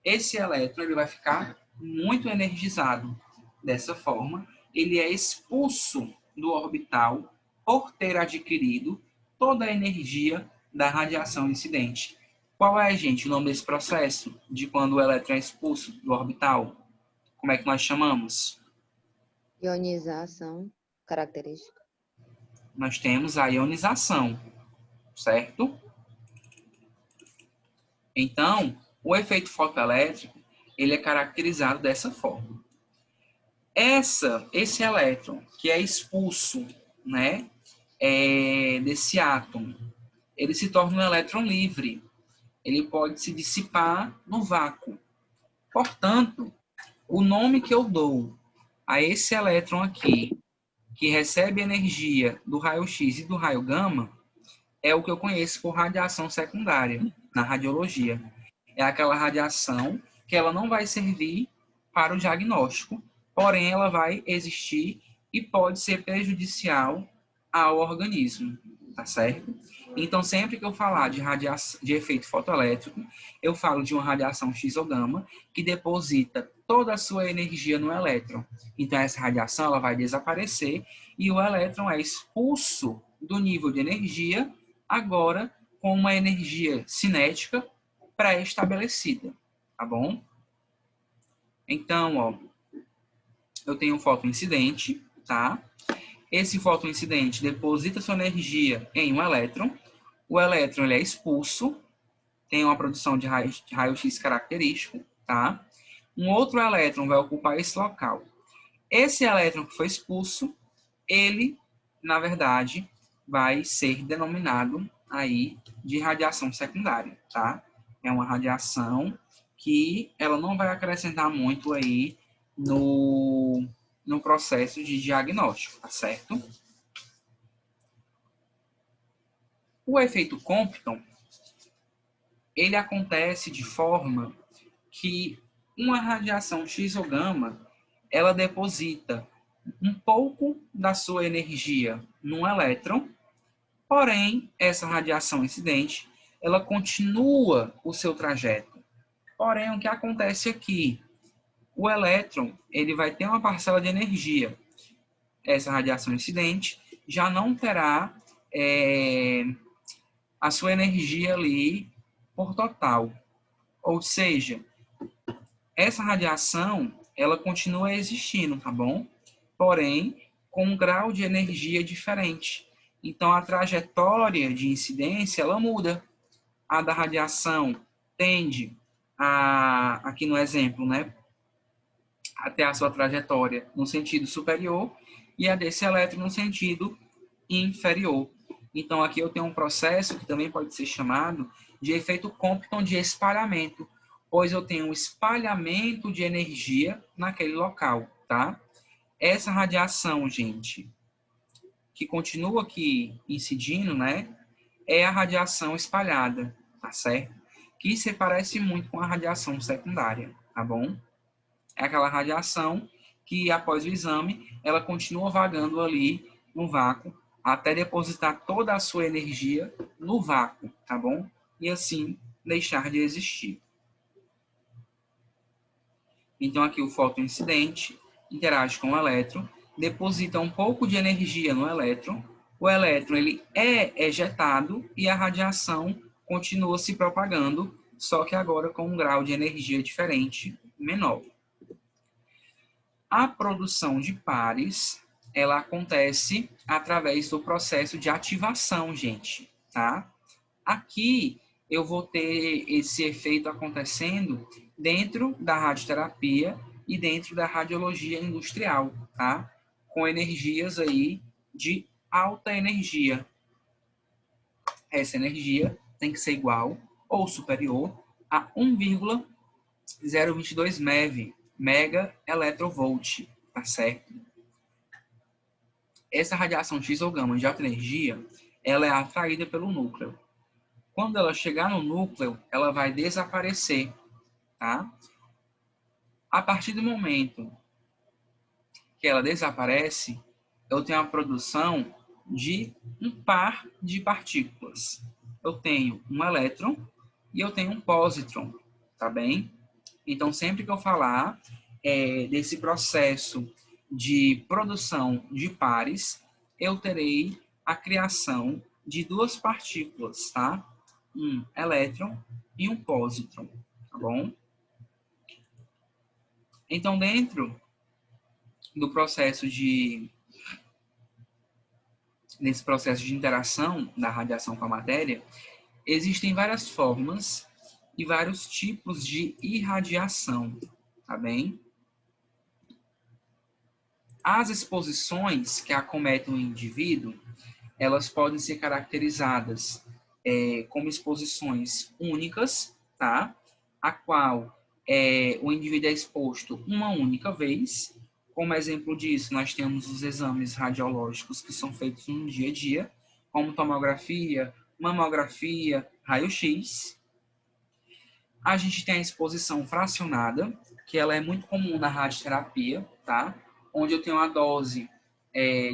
Esse elétron ele vai ficar muito energizado. Dessa forma, ele é expulso do orbital por ter adquirido toda a energia da radiação incidente. Qual é, gente, o nome desse processo de quando o elétron é expulso do orbital? Como é que nós chamamos? Ionização característica. Nós temos a ionização, certo? Então, o efeito fotoelétrico, ele é caracterizado dessa forma. Esse elétron que é expulso, né, desse átomo, ele se torna um elétron livre. Ele pode se dissipar no vácuo. Portanto, o nome que eu dou a esse elétron aqui, que recebe energia do raio-x e do raio gama, é o que eu conheço por radiação secundária na radiologia. É aquela radiação que ela não vai servir para o diagnóstico, porém ela vai existir e pode ser prejudicial ao organismo, tá certo? Então, sempre que eu falar de efeito fotoelétrico, eu falo de uma radiação X ou gama que deposita toda a sua energia no elétron. Então, essa radiação ela vai desaparecer e o elétron é expulso do nível de energia, agora com uma energia cinética pré-estabelecida, tá bom? Então, ó, eu tenho um fotoincidente, tá? Esse fotoincidente deposita sua energia em um elétron. O elétron ele é expulso, tem uma produção de raio-x característico, tá? Um outro elétron vai ocupar esse local. Esse elétron que foi expulso, ele, na verdade, vai ser denominado aí de radiação secundária, tá? É uma radiação que ela não vai acrescentar muito aí no processo de diagnóstico, tá certo? O efeito Compton, ele acontece de forma que uma radiação X ou gama, ela deposita um pouco da sua energia num elétron, porém, essa radiação incidente, ela continua o seu trajeto. Porém, o que acontece aqui? O elétron, ele vai ter uma parcela de energia. Essa radiação incidente já não terá a sua energia ali por total. Ou seja, essa radiação, ela continua existindo, tá bom? Porém, com um grau de energia diferente. Então, a trajetória de incidência, ela muda. A da radiação tende a, aqui no exemplo, né, até a sua trajetória no sentido superior e a desse elétron no sentido inferior. Então, aqui eu tenho um processo que também pode ser chamado de efeito Compton de espalhamento, pois eu tenho um espalhamento de energia naquele local, tá? Essa radiação, gente, que continua aqui incidindo, né, é a radiação espalhada, tá certo? Que se parece muito com a radiação secundária, tá bom? É aquela radiação que, após o exame, ela continua vagando ali no vácuo até depositar toda a sua energia no vácuo, tá bom? E assim deixar de existir. Então, aqui o fotoincidente interage com o elétron, deposita um pouco de energia no elétron, o elétron ele é ejetado e a radiação continua se propagando, só que agora com um grau de energia diferente, menor. A produção de pares, ela acontece através do processo de ativação, gente, tá? Aqui eu vou ter esse efeito acontecendo dentro da radioterapia e dentro da radiologia industrial, tá? Com energias aí de alta energia. Essa energia tem que ser igual ou superior a 1,022 MeV, mega electrovolt, tá certo? Essa radiação X ou gama de alta energia, ela é atraída pelo núcleo. Quando ela chegar no núcleo, ela vai desaparecer, tá? A partir do momento que ela desaparece, eu tenho a produção de um par de partículas. Eu tenho um elétron e eu tenho um pósitron, tá bem? Então, sempre que eu falar desse processo de produção de pares, eu terei a criação de duas partículas, tá? Um elétron e um pósitron, tá bom? Então, dentro do processo nesse processo de interação da radiação com a matéria, existem várias formas e vários tipos de irradiação, tá bem? As exposições que acometem o indivíduo, elas podem ser caracterizadas como exposições únicas, tá? A qual o indivíduo é exposto uma única vez. Como exemplo disso, nós temos os exames radiológicos que são feitos no dia a dia, como tomografia, mamografia, raio-x. A gente tem a exposição fracionada, que ela é muito comum na radioterapia, tá? Onde eu tenho a dose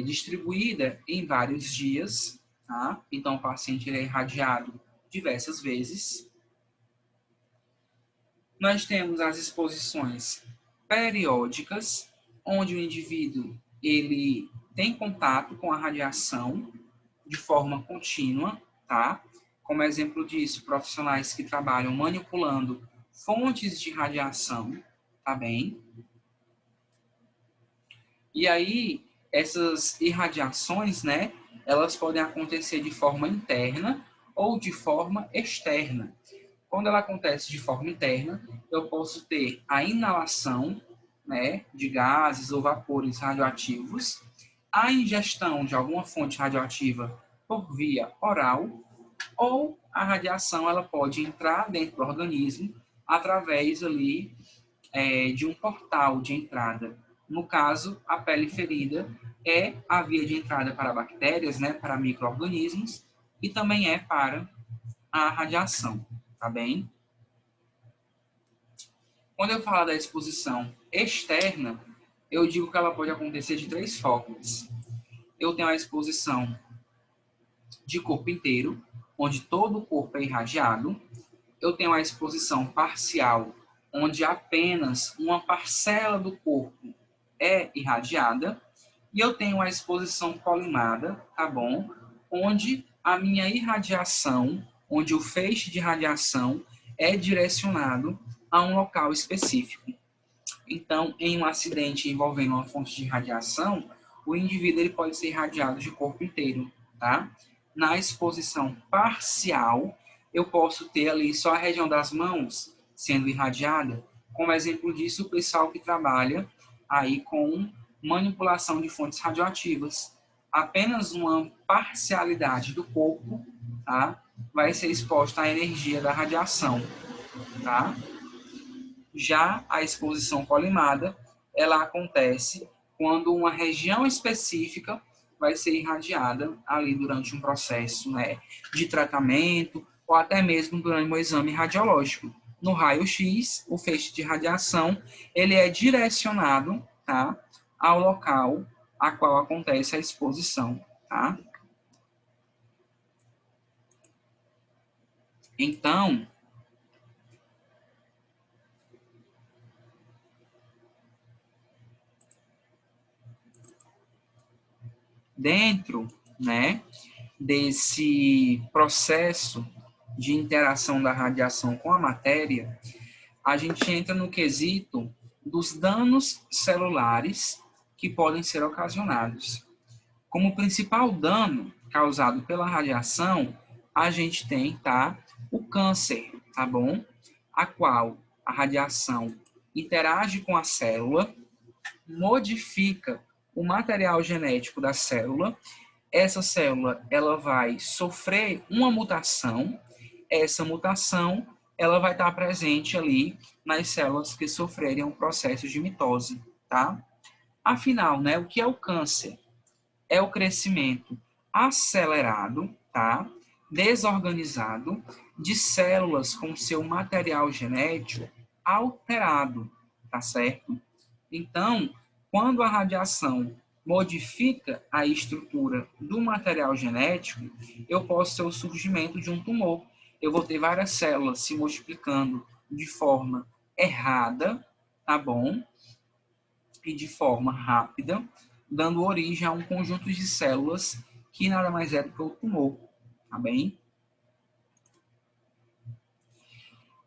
distribuída em vários dias, tá? Então, o paciente ele é irradiado diversas vezes. Nós temos as exposições periódicas, onde o indivíduo ele tem contato com a radiação de forma contínua, tá? Como exemplo disso, profissionais que trabalham manipulando fontes de radiação, tá bem? E aí, essas irradiações, né, elas podem acontecer de forma interna ou de forma externa. Quando ela acontece de forma interna, eu posso ter a inalação, né, de gases ou vapores radioativos, a ingestão de alguma fonte radioativa por via oral, ou a radiação ela pode entrar dentro do organismo através ali de um portal de entrada. No caso, a pele ferida é a via de entrada para bactérias, né, para micro-organismos, e também é para a radiação, tá bem? Quando eu falo da exposição externa, eu digo que ela pode acontecer de três formas. Eu tenho a exposição de corpo inteiro, onde todo o corpo é irradiado. Eu tenho a exposição parcial, onde apenas uma parcela do corpo é irradiada. E eu tenho a exposição colimada, tá bom? Onde a minha irradiação, onde o feixe de radiação é direcionado a um local específico. Então, em um acidente envolvendo uma fonte de radiação, o indivíduo ele pode ser irradiado de corpo inteiro, tá? Na exposição parcial, eu posso ter ali só a região das mãos sendo irradiada. Como exemplo disso, o pessoal que trabalha aí com manipulação de fontes radioativas. Apenas uma parcialidade do corpo, tá, vai ser exposta à energia da radiação, tá? Já a exposição colimada, ela acontece quando uma região específica vai ser irradiada ali durante um processo, né, de tratamento ou até mesmo durante um exame radiológico. No raio-x, o feixe de radiação, ele é direcionado, tá, ao local a qual acontece a exposição, tá? Então, dentro, né, desse processo de interação da radiação com a matéria, a gente entra no quesito dos danos celulares que podem ser ocasionados. Como principal dano causado pela radiação, a gente tem, tá, o câncer, tá bom? A qual a radiação interage com a célula, modifica o material genético da célula. Essa célula, ela vai sofrer uma mutação. Essa mutação, ela vai estar presente ali nas células que sofrerem um processo de mitose, tá? Afinal, né, o que é o câncer? É o crescimento acelerado, tá? Desorganizado de células com seu material genético alterado, tá certo? Então, quando a radiação modifica a estrutura do material genético, eu posso ter o surgimento de um tumor. Eu vou ter várias células se multiplicando de forma errada, tá bom? E de forma rápida, dando origem a um conjunto de células que nada mais é do que o tumor, tá bem?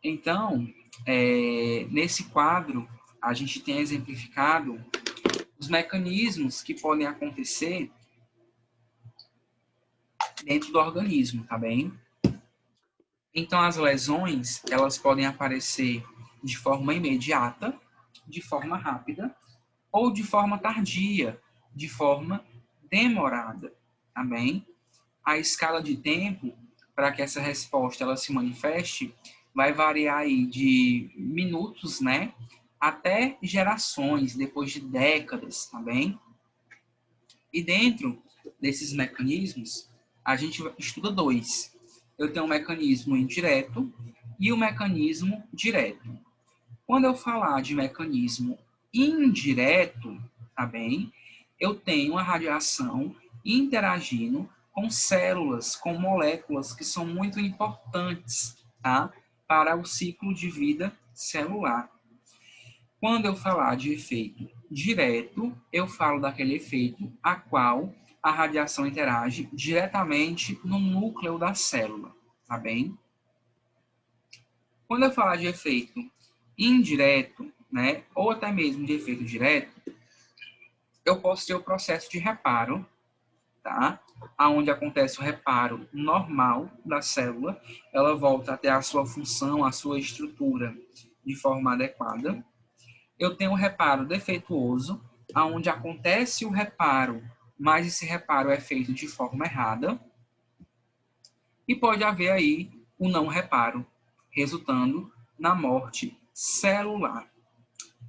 Então, nesse quadro, a gente tem exemplificado os mecanismos que podem acontecer dentro do organismo, tá bem? Então, as lesões, elas podem aparecer de forma imediata, de forma rápida, ou de forma tardia, de forma demorada, tá bem? A escala de tempo para que essa resposta ela se manifeste vai variar aí de minutos, né, até gerações, depois de décadas, tá bem? E dentro desses mecanismos, a gente estuda dois. Eu tenho um mecanismo indireto e o mecanismo direto. Quando eu falar de mecanismo indireto, tá bem? Eu tenho a radiação interagindo com células, com moléculas que são muito importantes, tá? Para o ciclo de vida celular. Quando eu falar de efeito direto, eu falo daquele efeito a qual a radiação interage diretamente no núcleo da célula, tá bem? Quando eu falar de efeito indireto, né, ou até mesmo de efeito direto, eu posso ter o processo de reparo, tá? Onde acontece o reparo normal da célula, ela volta a ter a sua função, a sua estrutura de forma adequada. Eu tenho o reparo defeituoso, onde acontece o reparo, mas esse reparo é feito de forma errada. E pode haver aí o não reparo, resultando na morte celular.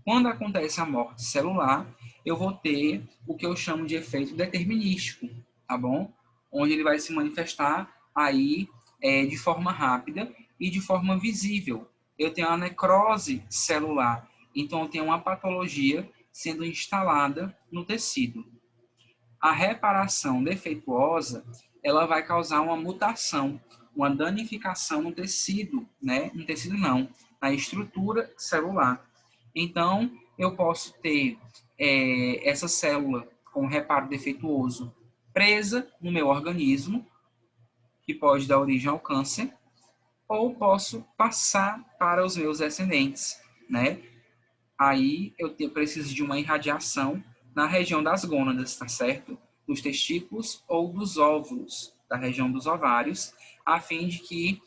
Quando acontece a morte celular, eu vou ter o que eu chamo de efeito determinístico, tá bom? Onde ele vai se manifestar aí de forma rápida e de forma visível. Eu tenho a necrose celular, então eu tenho uma patologia sendo instalada no tecido. A reparação defeituosa, ela vai causar uma mutação, uma danificação no tecido, né? No tecido não, na estrutura celular. Então, eu posso ter essa célula com reparo defeituoso presa no meu organismo, que pode dar origem ao câncer, ou posso passar para os meus descendentes, né? Aí eu preciso de uma irradiação na região das gônadas, tá certo? Dos testículos ou dos óvulos, da região dos ovários, a fim de que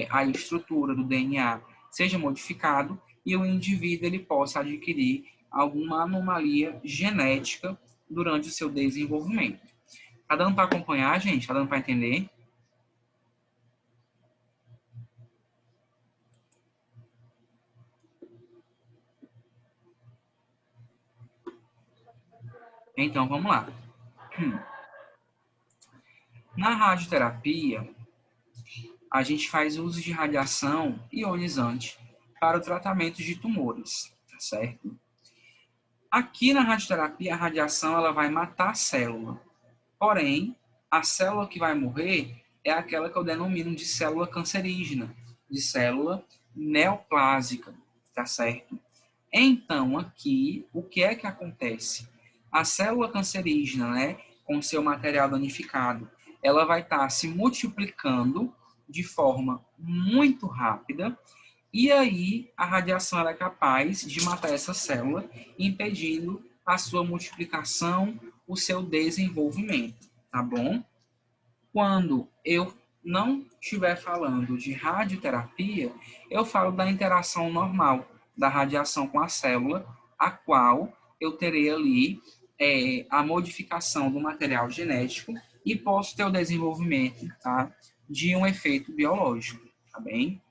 a estrutura do DNA seja modificado e o indivíduo ele possa adquirir alguma anomalia genética durante o seu desenvolvimento. Tá dando para acompanhar, gente? Tá dando para entender? Então, vamos lá. Na radioterapia, a gente faz uso de radiação ionizante para o tratamento de tumores, tá certo? Aqui na radioterapia, a radiação ela vai matar a célula. Porém, a célula que vai morrer é aquela que eu denomino de célula cancerígena, de célula neoplásica, tá certo? Então, aqui, o que é que acontece? A célula cancerígena, né, com seu material danificado, ela vai estar se multiplicando de forma muito rápida, e aí a radiação ela é capaz de matar essa célula, impedindo a sua multiplicação, o seu desenvolvimento, tá bom? Quando eu não estiver falando de radioterapia, eu falo da interação normal da radiação com a célula, a qual eu terei ali a modificação do material genético e posso ter o desenvolvimento, tá, de um efeito biológico, tá bem?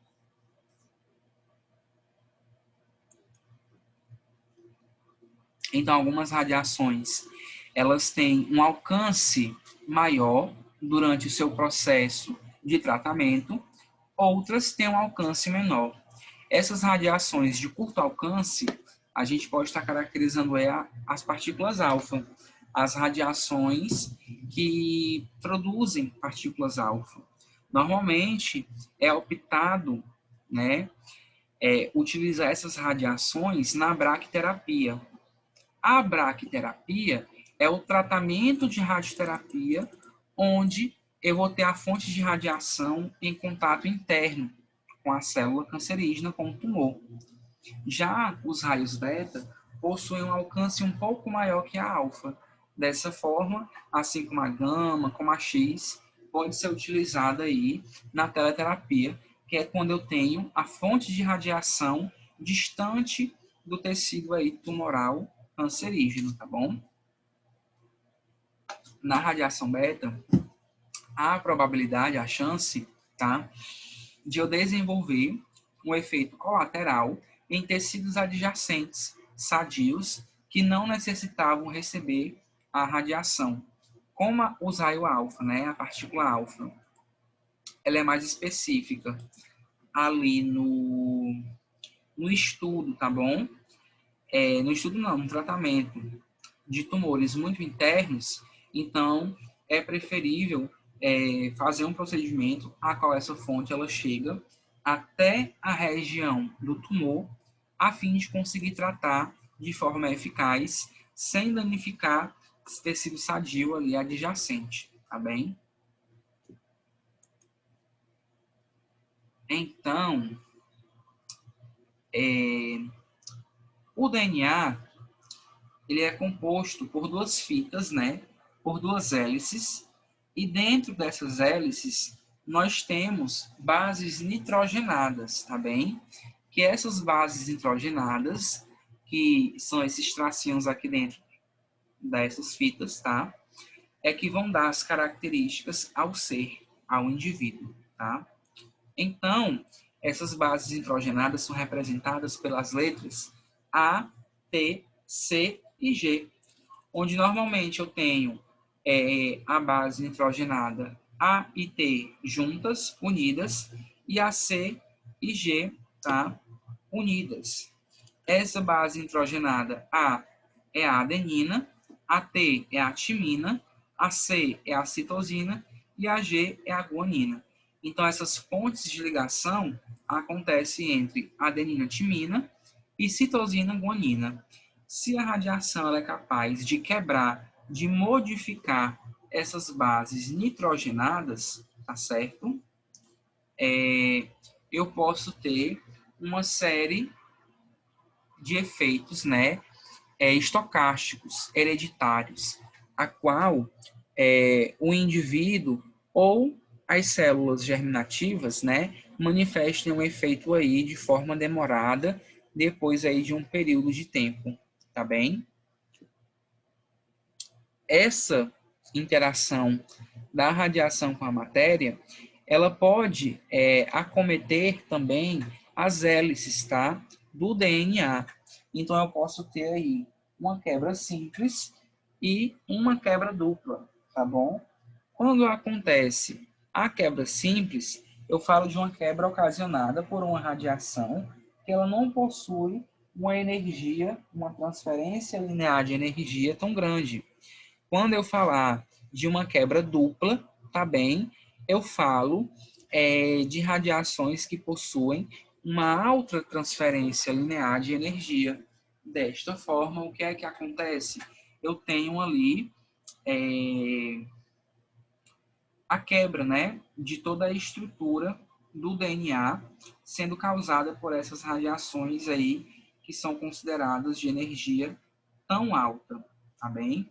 Então, algumas radiações, elas têm um alcance maior durante o seu processo de tratamento, outras têm um alcance menor. Essas radiações de curto alcance, a gente pode estar caracterizando as partículas alfa, as radiações que produzem partículas alfa. Normalmente, é optado, né, utilizar essas radiações na braquiterapia. A braquiterapia é o tratamento de radioterapia onde eu vou ter a fonte de radiação em contato interno com a célula cancerígena, com o tumor. Já os raios beta possuem um alcance um pouco maior que a alfa. Dessa forma, assim como a gama, como a X, pode ser utilizada aí na teleterapia, que é quando eu tenho a fonte de radiação distante do tecido aí tumoral cancerígeno, tá bom? Na radiação beta, há a probabilidade, a chance, tá, de eu desenvolver um efeito colateral em tecidos adjacentes, sadios, que não necessitavam receber a radiação. Como os raios alfa, né, a partícula alfa, ela é mais específica ali no estudo, tá bom? No estudo não, no tratamento de tumores muito internos, então é preferível fazer um procedimento a qual essa fonte ela chega até a região do tumor, a fim de conseguir tratar de forma eficaz, sem danificar esse tecido sadio ali adjacente, tá bem? Então, o DNA ele é composto por duas fitas, né? Por duas hélices, e dentro dessas hélices nós temos bases nitrogenadas, tá bem? Que essas bases nitrogenadas, que são esses tracinhos aqui dentro dessas fitas, tá? É que vão dar as características ao ser, ao indivíduo, tá? Então, essas bases nitrogenadas são representadas pelas letras A, T, C e G, onde normalmente eu tenho a base nitrogenada A e T juntas, unidas, e a C e G, tá, unidas. Essa base nitrogenada A é a adenina, a T é a timina, a C é a citosina e a G é a guanina. Então, essas pontes de ligação acontecem entre adenina-timina e citosina-guanina. Se a radiação ela é capaz de quebrar, de modificar essas bases nitrogenadas, tá certo? Eu posso ter uma série de efeitos, né, estocásticos, hereditários, a qual o indivíduo ou as células germinativas, né, manifestem um efeito aí de forma demorada, depois aí de um período de tempo, tá bem? Essa interação da radiação com a matéria, ela pode acometer também as hélices, tá, do DNA. Então, eu posso ter aí uma quebra simples e uma quebra dupla, tá bom? Quando acontece a quebra simples, eu falo de uma quebra ocasionada por uma radiação que ela não possui uma energia, uma transferência linear de energia tão grande. Quando eu falar de uma quebra dupla, tá bem? Eu falo de radiações que possuem uma alta transferência linear de energia. Desta forma, o que é que acontece? Eu tenho ali a quebra, né, de toda a estrutura do DNA sendo causada por essas radiações aí que são consideradas de energia tão alta, tá bem?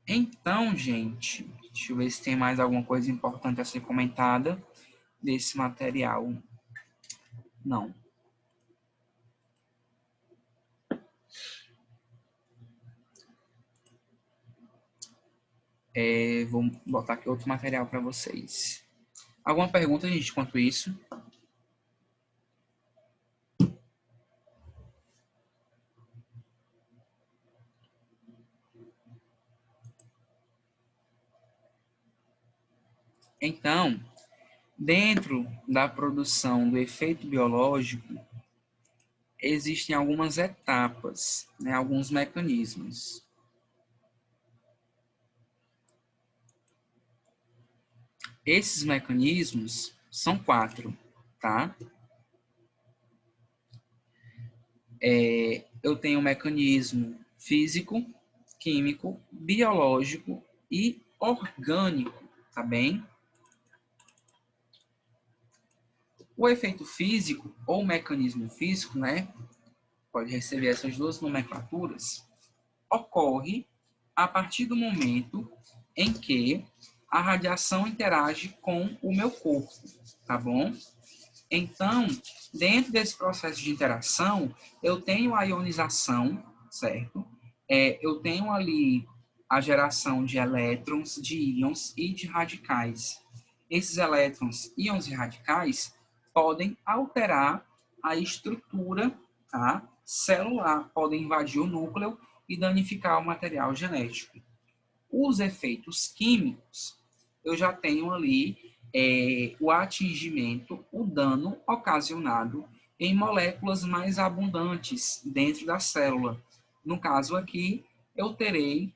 Então, gente, deixa eu ver se tem mais alguma coisa importante a ser comentada desse material. Não. Vou botar aqui outro material para vocês. Alguma pergunta, gente, quanto isso? Então, dentro da produção do efeito biológico, existem algumas etapas, né, alguns mecanismos. Esses mecanismos são 4, tá? Eu tenho um mecanismo físico, químico, biológico e orgânico, tá bem? O efeito físico ou mecanismo físico, né, pode receber essas duas nomenclaturas, ocorre a partir do momento em que a radiação interage com o meu corpo, tá bom? Então, dentro desse processo de interação, eu tenho a ionização, certo? Eu tenho ali a geração de elétrons, de íons e de radicais. Esses elétrons, íons e radicais podem alterar a estrutura, tá, celular, podem invadir o núcleo e danificar o material genético. Os efeitos químicos, eu já tenho ali o atingimento, o dano ocasionado em moléculas mais abundantes dentro da célula. No caso aqui, eu terei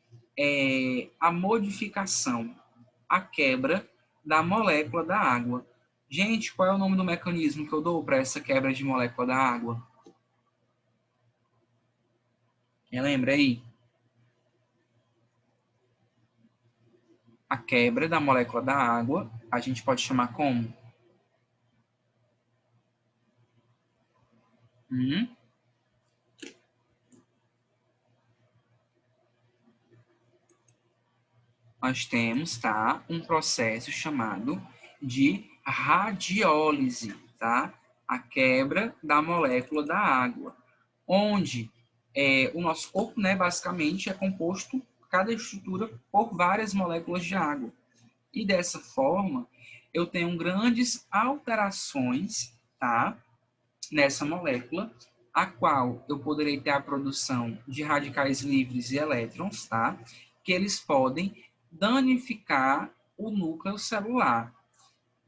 a modificação, a quebra da molécula da água. Gente, qual é o nome do mecanismo que eu dou para essa quebra de molécula da água? Quem lembra aí? A quebra da molécula da água, a gente pode chamar como? Nós temos, tá, um processo chamado de radiólise, tá? A quebra da molécula da água, onde o nosso corpo, né, basicamente é composto, cada estrutura, por várias moléculas de água. E dessa forma, eu tenho grandes alterações, tá, nessa molécula, a qual eu poderei ter a produção de radicais livres e elétrons, tá, que eles podem danificar o núcleo celular.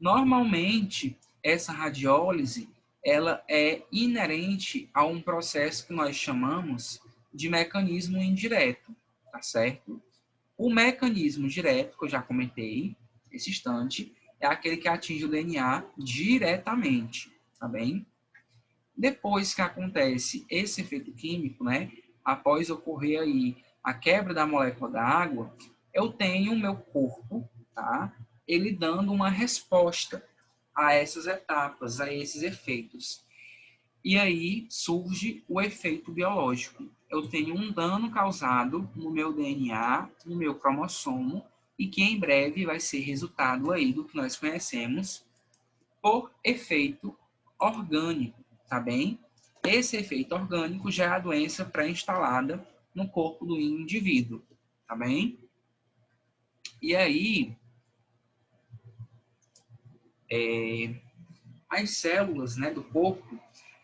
Normalmente, essa radiólise, ela é inerente a um processo que nós chamamos de mecanismo indireto, tá certo? O mecanismo direto, que eu já comentei nesse instante, é aquele que atinge o DNA diretamente, tá bem? Depois que acontece esse efeito químico, né, após ocorrer aí a quebra da molécula da água, eu tenho o meu corpo, tá, ele dando uma resposta a essas etapas, a esses efeitos. E aí surge o efeito biológico. Eu tenho um dano causado no meu DNA, no meu cromossomo, e que em breve vai ser resultado aí do que nós conhecemos por efeito orgânico, tá bem? Esse efeito orgânico já é a doença pré-instalada no corpo do indivíduo, tá bem? E aí, as células, né, do corpo,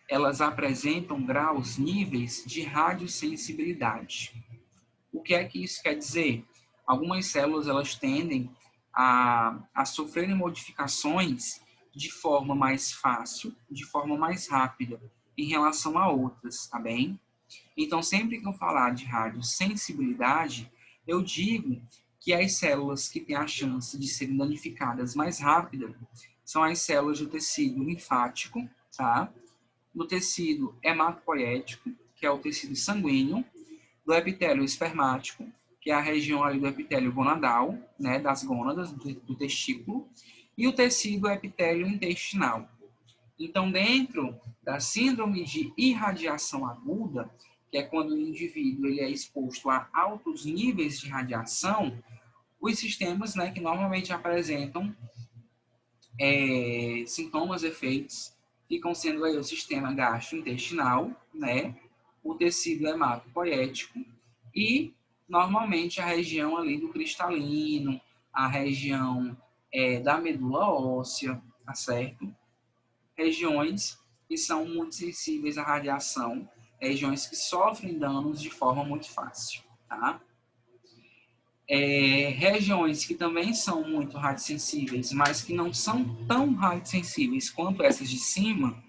elas apresentam graus, níveis de radiosensibilidade. O que é que isso quer dizer? Algumas células, elas tendem a sofrerem modificações de forma mais fácil, de forma mais rápida, em relação a outras, tá bem? Então, sempre que eu falar de radiosensibilidade, eu digo que as células que têm a chance de serem danificadas mais rápida são as células do tecido linfático, tá? Do tecido hematopoético, que é o tecido sanguíneo, do epitélio espermático, que é a região ali do epitélio gonadal, né, das gônadas, do testículo, e o tecido epitélio intestinal. Então, dentro da síndrome de irradiação aguda, que é quando o indivíduo ele é exposto a altos níveis de radiação, os sistemas, né, que normalmente apresentam sintomas, efeitos, ficam sendo aí o sistema gastrointestinal, né, o tecido hematopoético e, normalmente, a região ali do cristalino, a região da medula óssea, tá certo? Regiões que são muito sensíveis à radiação, regiões que sofrem danos de forma muito fácil, tá? Regiões que também são muito radiosensíveis, mas que não são tão radiosensíveis quanto essas de cima,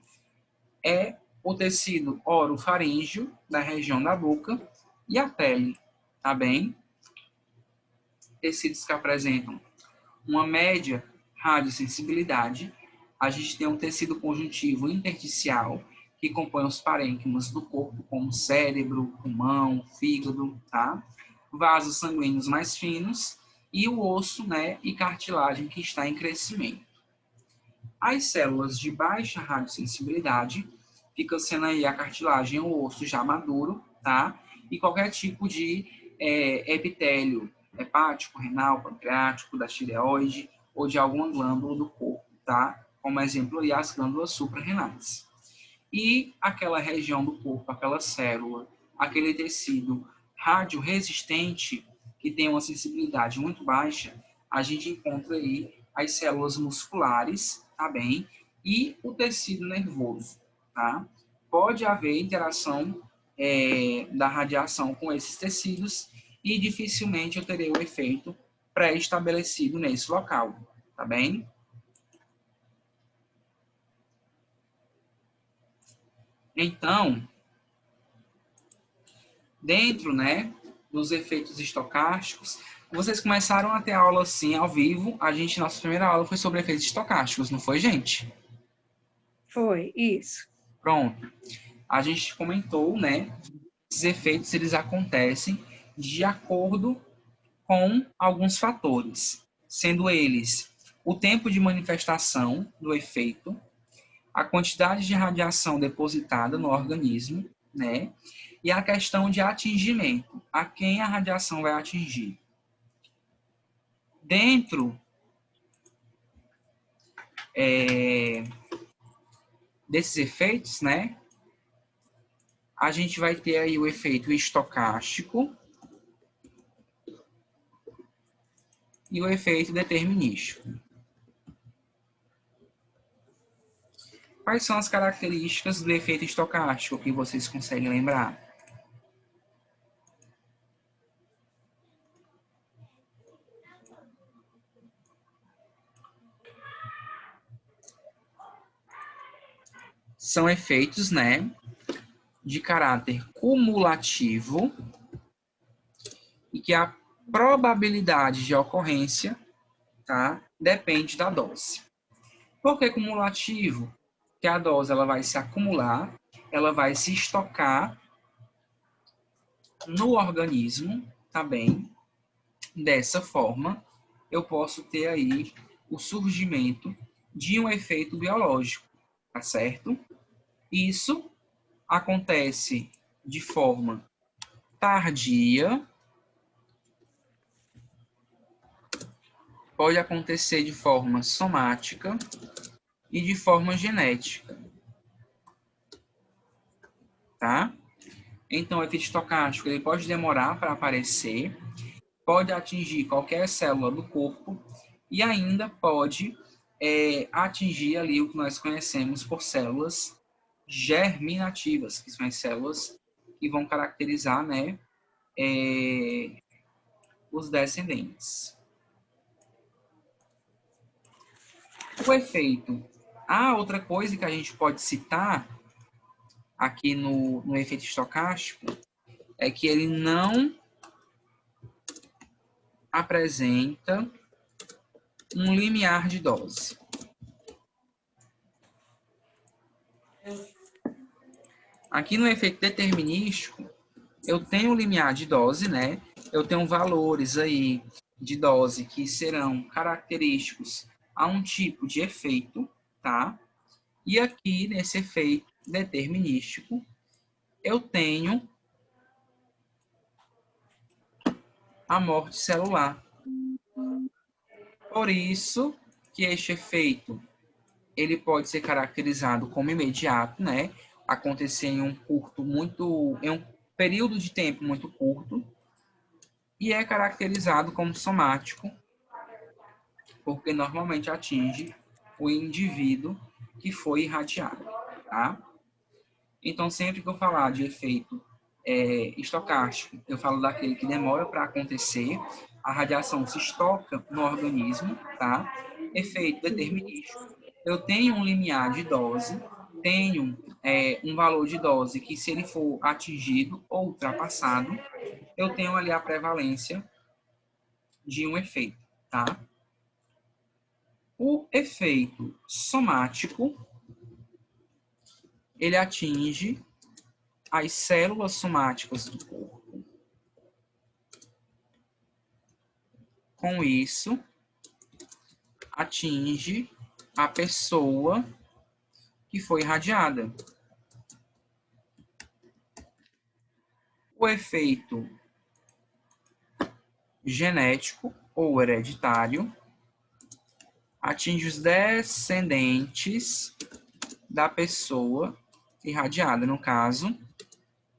é o tecido orofaríngeo, da região da boca, e a pele, tá bem? Tecidos que apresentam uma média radiosensibilidade. A gente tem um tecido conjuntivo intersticial, que compõe os parênquimas do corpo, como cérebro, pulmão, fígado, tá? Vasos sanguíneos mais finos e o osso, né, e cartilagem que está em crescimento. As células de baixa radiosensibilidade fica sendo aí a cartilagem ou o osso já maduro, tá? E qualquer tipo de epitélio hepático, renal, pancreático, da tireoide ou de alguma glândula do corpo, tá? Como exemplo aí as glândulas suprarrenais. E aquela região do corpo, aquela célula, aquele tecido radioresistente que tem uma sensibilidade muito baixa, a gente encontra aí as células musculares, tá bem? E o tecido nervoso, tá? Pode haver interação da radiação com esses tecidos e dificilmente eu terei o efeito pré-estabelecido nesse local, tá bem? Então, dentro, né, dos efeitos estocásticos, vocês começaram a ter aula assim ao vivo. Nossa primeira aula foi sobre efeitos estocásticos, não foi, gente? Foi, isso. Pronto. A gente comentou, né, esses efeitos eles acontecem de acordo com alguns fatores, sendo eles o tempo de manifestação do efeito, a quantidade de radiação depositada no organismo, né? E a questão de atingimento, a quem a radiação vai atingir. Dentro desses efeitos, né? A gente vai ter aí o efeito estocástico e o efeito determinístico. Quais são as características do efeito estocástico que vocês conseguem lembrar? São efeitos, né, de caráter cumulativo e que a probabilidade de ocorrência, tá, depende da dose. Por que cumulativo? Porque a dose ela vai se acumular, ela vai se estocar no organismo, tá bem? Dessa forma, eu posso ter aí o surgimento de um efeito biológico, tá certo? Isso acontece de forma tardia, pode acontecer de forma somática e de forma genética, tá? Então, o efeito estocástico ele pode demorar para aparecer, pode atingir qualquer célula do corpo e ainda pode atingir ali o que nós conhecemos por células germinativas, que são as células que vão caracterizar, né, os descendentes. O efeito. Outra coisa que a gente pode citar aqui no efeito estocástico é que ele não apresenta um limiar de dose. Aqui no efeito determinístico, eu tenho um limiar de dose, né? Eu tenho valores aí de dose que serão característicos a um tipo de efeito, tá? E aqui, nesse efeito determinístico, eu tenho a morte celular. Por isso que este efeito ele pode ser caracterizado como imediato, né? Acontecer em um período de tempo muito curto, e é caracterizado como somático, porque normalmente atinge o indivíduo que foi irradiado, tá? Então, sempre que eu falar de efeito estocástico, eu falo daquele que demora para acontecer, a radiação se estoca no organismo, tá? Efeito determinístico, eu tenho um limiar de dose, tenho um valor de dose que, se ele for atingido ou ultrapassado, eu tenho ali a prevalência de um efeito, tá? O efeito somático, ele atinge as células somáticas do corpo. Com isso, atinge a pessoa que foi irradiada. O efeito genético ou hereditário atinge os descendentes da pessoa irradiada. No caso,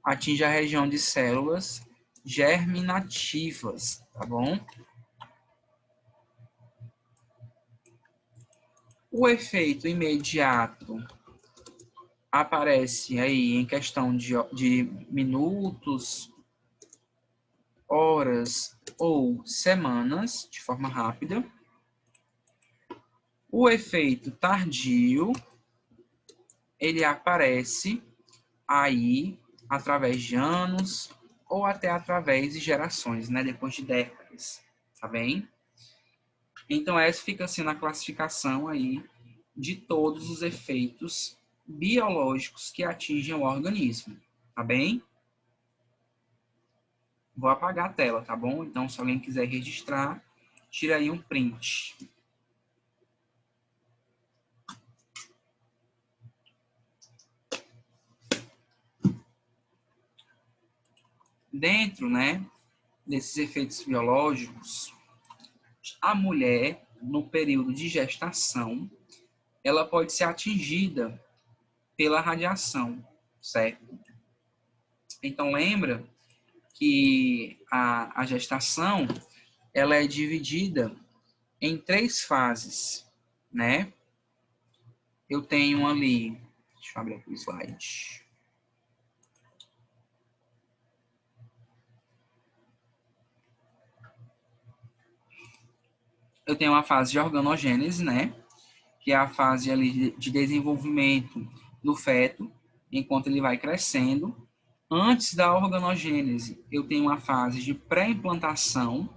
atinge a região de células germinativas, tá bom? O efeito imediato aparece aí em questão de minutos, horas ou semanas, de forma rápida. O efeito tardio, ele aparece aí através de anos ou até através de gerações, né? Depois de décadas, tá bem? Então, essa fica sendo a classificação aí de todos os efeitos biológicos que atingem o organismo, tá bem? Vou apagar a tela, tá bom? Então, se alguém quiser registrar, tira aí um print. Dentro, né, desses efeitos biológicos, a mulher, no período de gestação, ela pode ser atingida pela radiação, certo? Então, lembra que a gestação, ela é dividida em 3 fases, né? Eu tenho ali, deixa eu abrir aqui o slide. Eu tenho a fase de organogênese, né? Que é a fase ali de desenvolvimento do feto, enquanto ele vai crescendo. Antes da organogênese, eu tenho uma fase de pré-implantação,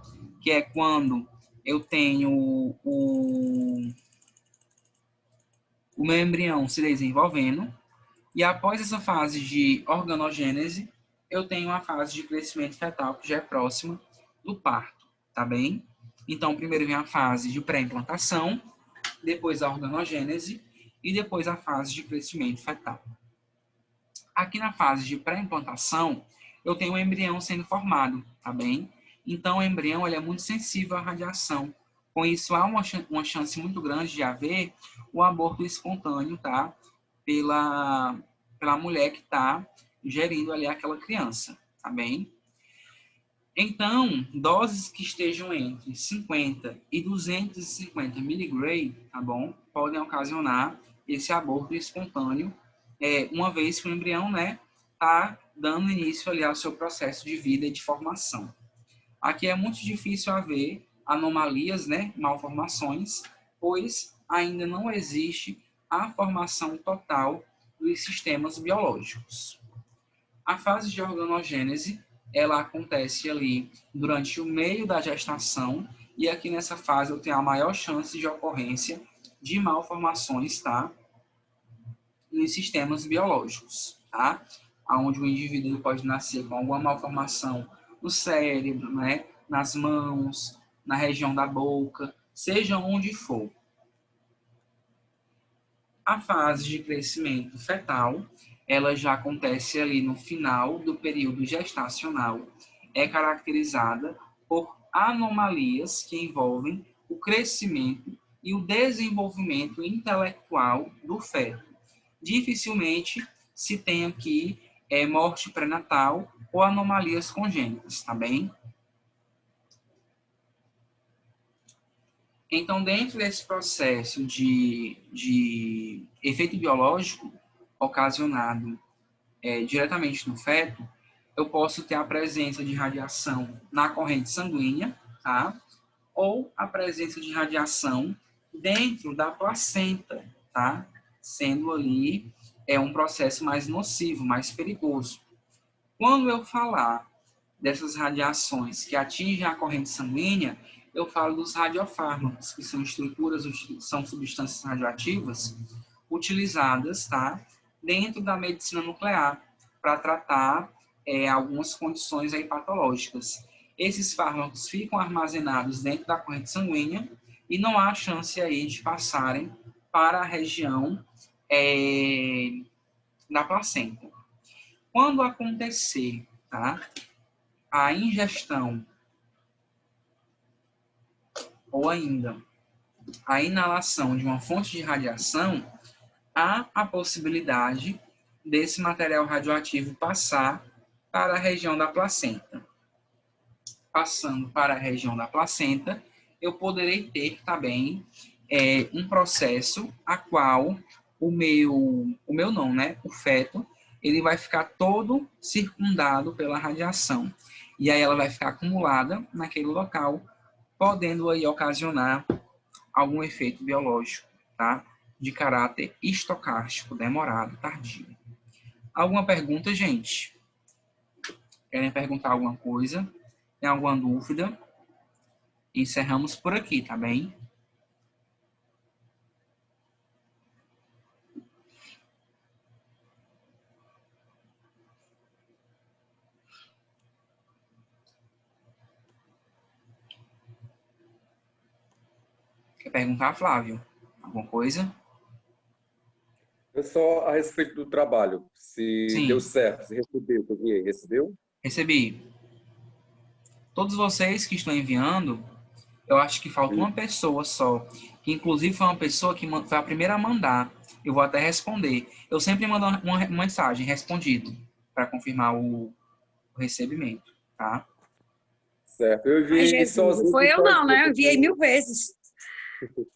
que é quando eu tenho o meu embrião se desenvolvendo. E após essa fase de organogênese, eu tenho a fase de crescimento fetal, que já é próxima do parto, tá bem? Então, primeiro vem a fase de pré-implantação, depois a organogênese e depois a fase de crescimento fetal. Aqui na fase de pré-implantação, eu tenho o embrião sendo formado, tá bem? Então, o embrião ele é muito sensível à radiação. Com isso, há uma chance muito grande de haver o aborto espontâneo, tá? Pela mulher que está gerindo ali aquela criança, tá bem? Então, doses que estejam entre 50 e 250 miligray, tá bom? Podem ocasionar esse aborto espontâneo, uma vez que o embrião, né, tá dando início ali ao seu processo de vida e de formação. Aqui é muito difícil haver anomalias, né, malformações, pois ainda não existe a formação total dos sistemas biológicos. A fase de organogênese, ela acontece ali durante o meio da gestação, e aqui nessa fase eu tenho a maior chance de ocorrência de malformações, tá? Nos sistemas biológicos, tá? Onde o indivíduo pode nascer com alguma malformação no cérebro, né? Nas mãos, na região da boca, seja onde for. A fase de crescimento fetal, ela já acontece ali no final do período gestacional, é caracterizada por anomalias que envolvem o crescimento e o desenvolvimento intelectual do feto. Dificilmente se tem aqui morte pré-natal ou anomalias congênitas, tá bem? Então, dentro desse processo de efeito biológico ocasionado diretamente no feto, eu posso ter a presença de radiação na corrente sanguínea, tá? Ou a presença de radiação dentro da placenta, tá? Sendo ali um processo mais nocivo, mais perigoso. Quando eu falar dessas radiações que atingem a corrente sanguínea, eu falo dos radiofármacos, que são são substâncias radioativas utilizadas, tá, dentro da medicina nuclear para tratar algumas condições aí patológicas. Esses fármacos ficam armazenados dentro da corrente sanguínea e não há chance aí de passarem para a região da placenta. Quando acontecer, tá, a ingestão ou ainda a inalação de uma fonte de radiação, há a possibilidade desse material radioativo passar para a região da placenta. Passando para a região da placenta, eu poderei ter também um processo a qual o feto, ele vai ficar todo circundado pela radiação. E aí ela vai ficar acumulada naquele local, podendo aí ocasionar algum efeito biológico, tá? De caráter estocástico, demorado, tardio. Alguma pergunta, gente? Querem perguntar alguma coisa? Tem alguma dúvida? Encerramos por aqui, tá bem? Quer perguntar, Flávio? Alguma coisa? É só a respeito do trabalho. Se Sim. Deu certo, se recebeu, que eu enviei, recebeu? Recebi. Todos vocês que estão enviando, eu acho que falta uma pessoa só, que inclusive foi uma pessoa que foi a primeira a mandar. Eu vou até responder. Eu sempre mando uma mensagem respondido para confirmar o recebimento, tá? Certo. Eu enviei sozinho. Não foi eu não, né? Eu enviei 1000 vezes.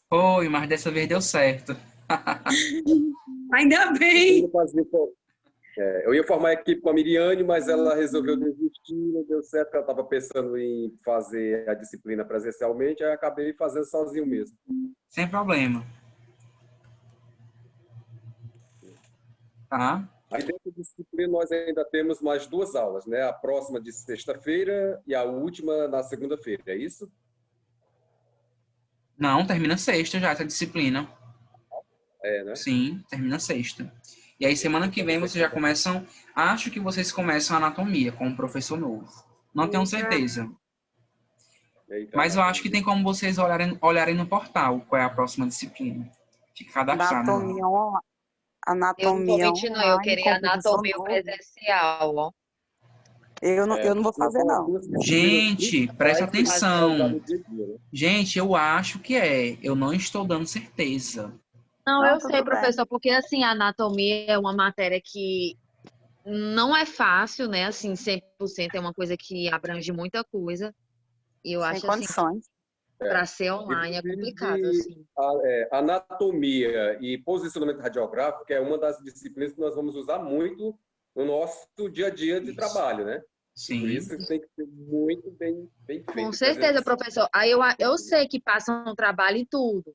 Foi, mas dessa vez deu certo. Ainda bem. Eu ia formar a equipe com a Miriane, mas ela resolveu desistir, não deu certo, ela estava pensando em fazer a disciplina presencialmente, aí acabei fazendo sozinho mesmo. Sem problema. Tá? Aí dentro da disciplina nós ainda temos mais 2 aulas, né? A próxima de sexta-feira e a última na segunda-feira, é isso? Não, termina sexta já essa disciplina. Né? Sim, termina sexta. E aí semana que vem vocês já começam, acho que vocês começam a anatomia com um professor novo. Não tenho certeza. Eita, Mas eu acho que tem como vocês olharem no portal qual é a próxima disciplina. Fica cadastrado lá. Anatomia, Eu não vou anatomia mentir, não. Eu online, queria composição anatomia nova. presencial, ó. Eu não vou fazer, não. Gente, presta atenção. Dia a dia, né? Gente, eu acho que é. Eu não estou dando certeza. Não, Não, eu tudo sei, bem. professor, porque assim, a anatomia é uma matéria que não é fácil, né? Assim, 100% é uma coisa que abrange muita coisa. E eu Sem acho assim, condições. para ser online é complicado, Inclusive, assim. anatomia e posicionamento radiográfico é uma das disciplinas que nós vamos usar muito no nosso dia a dia de Isso. trabalho, né? Por Sim. isso tem que ser muito bem feito. Com certeza, professor. Aí eu sei que passa um trabalho e tudo.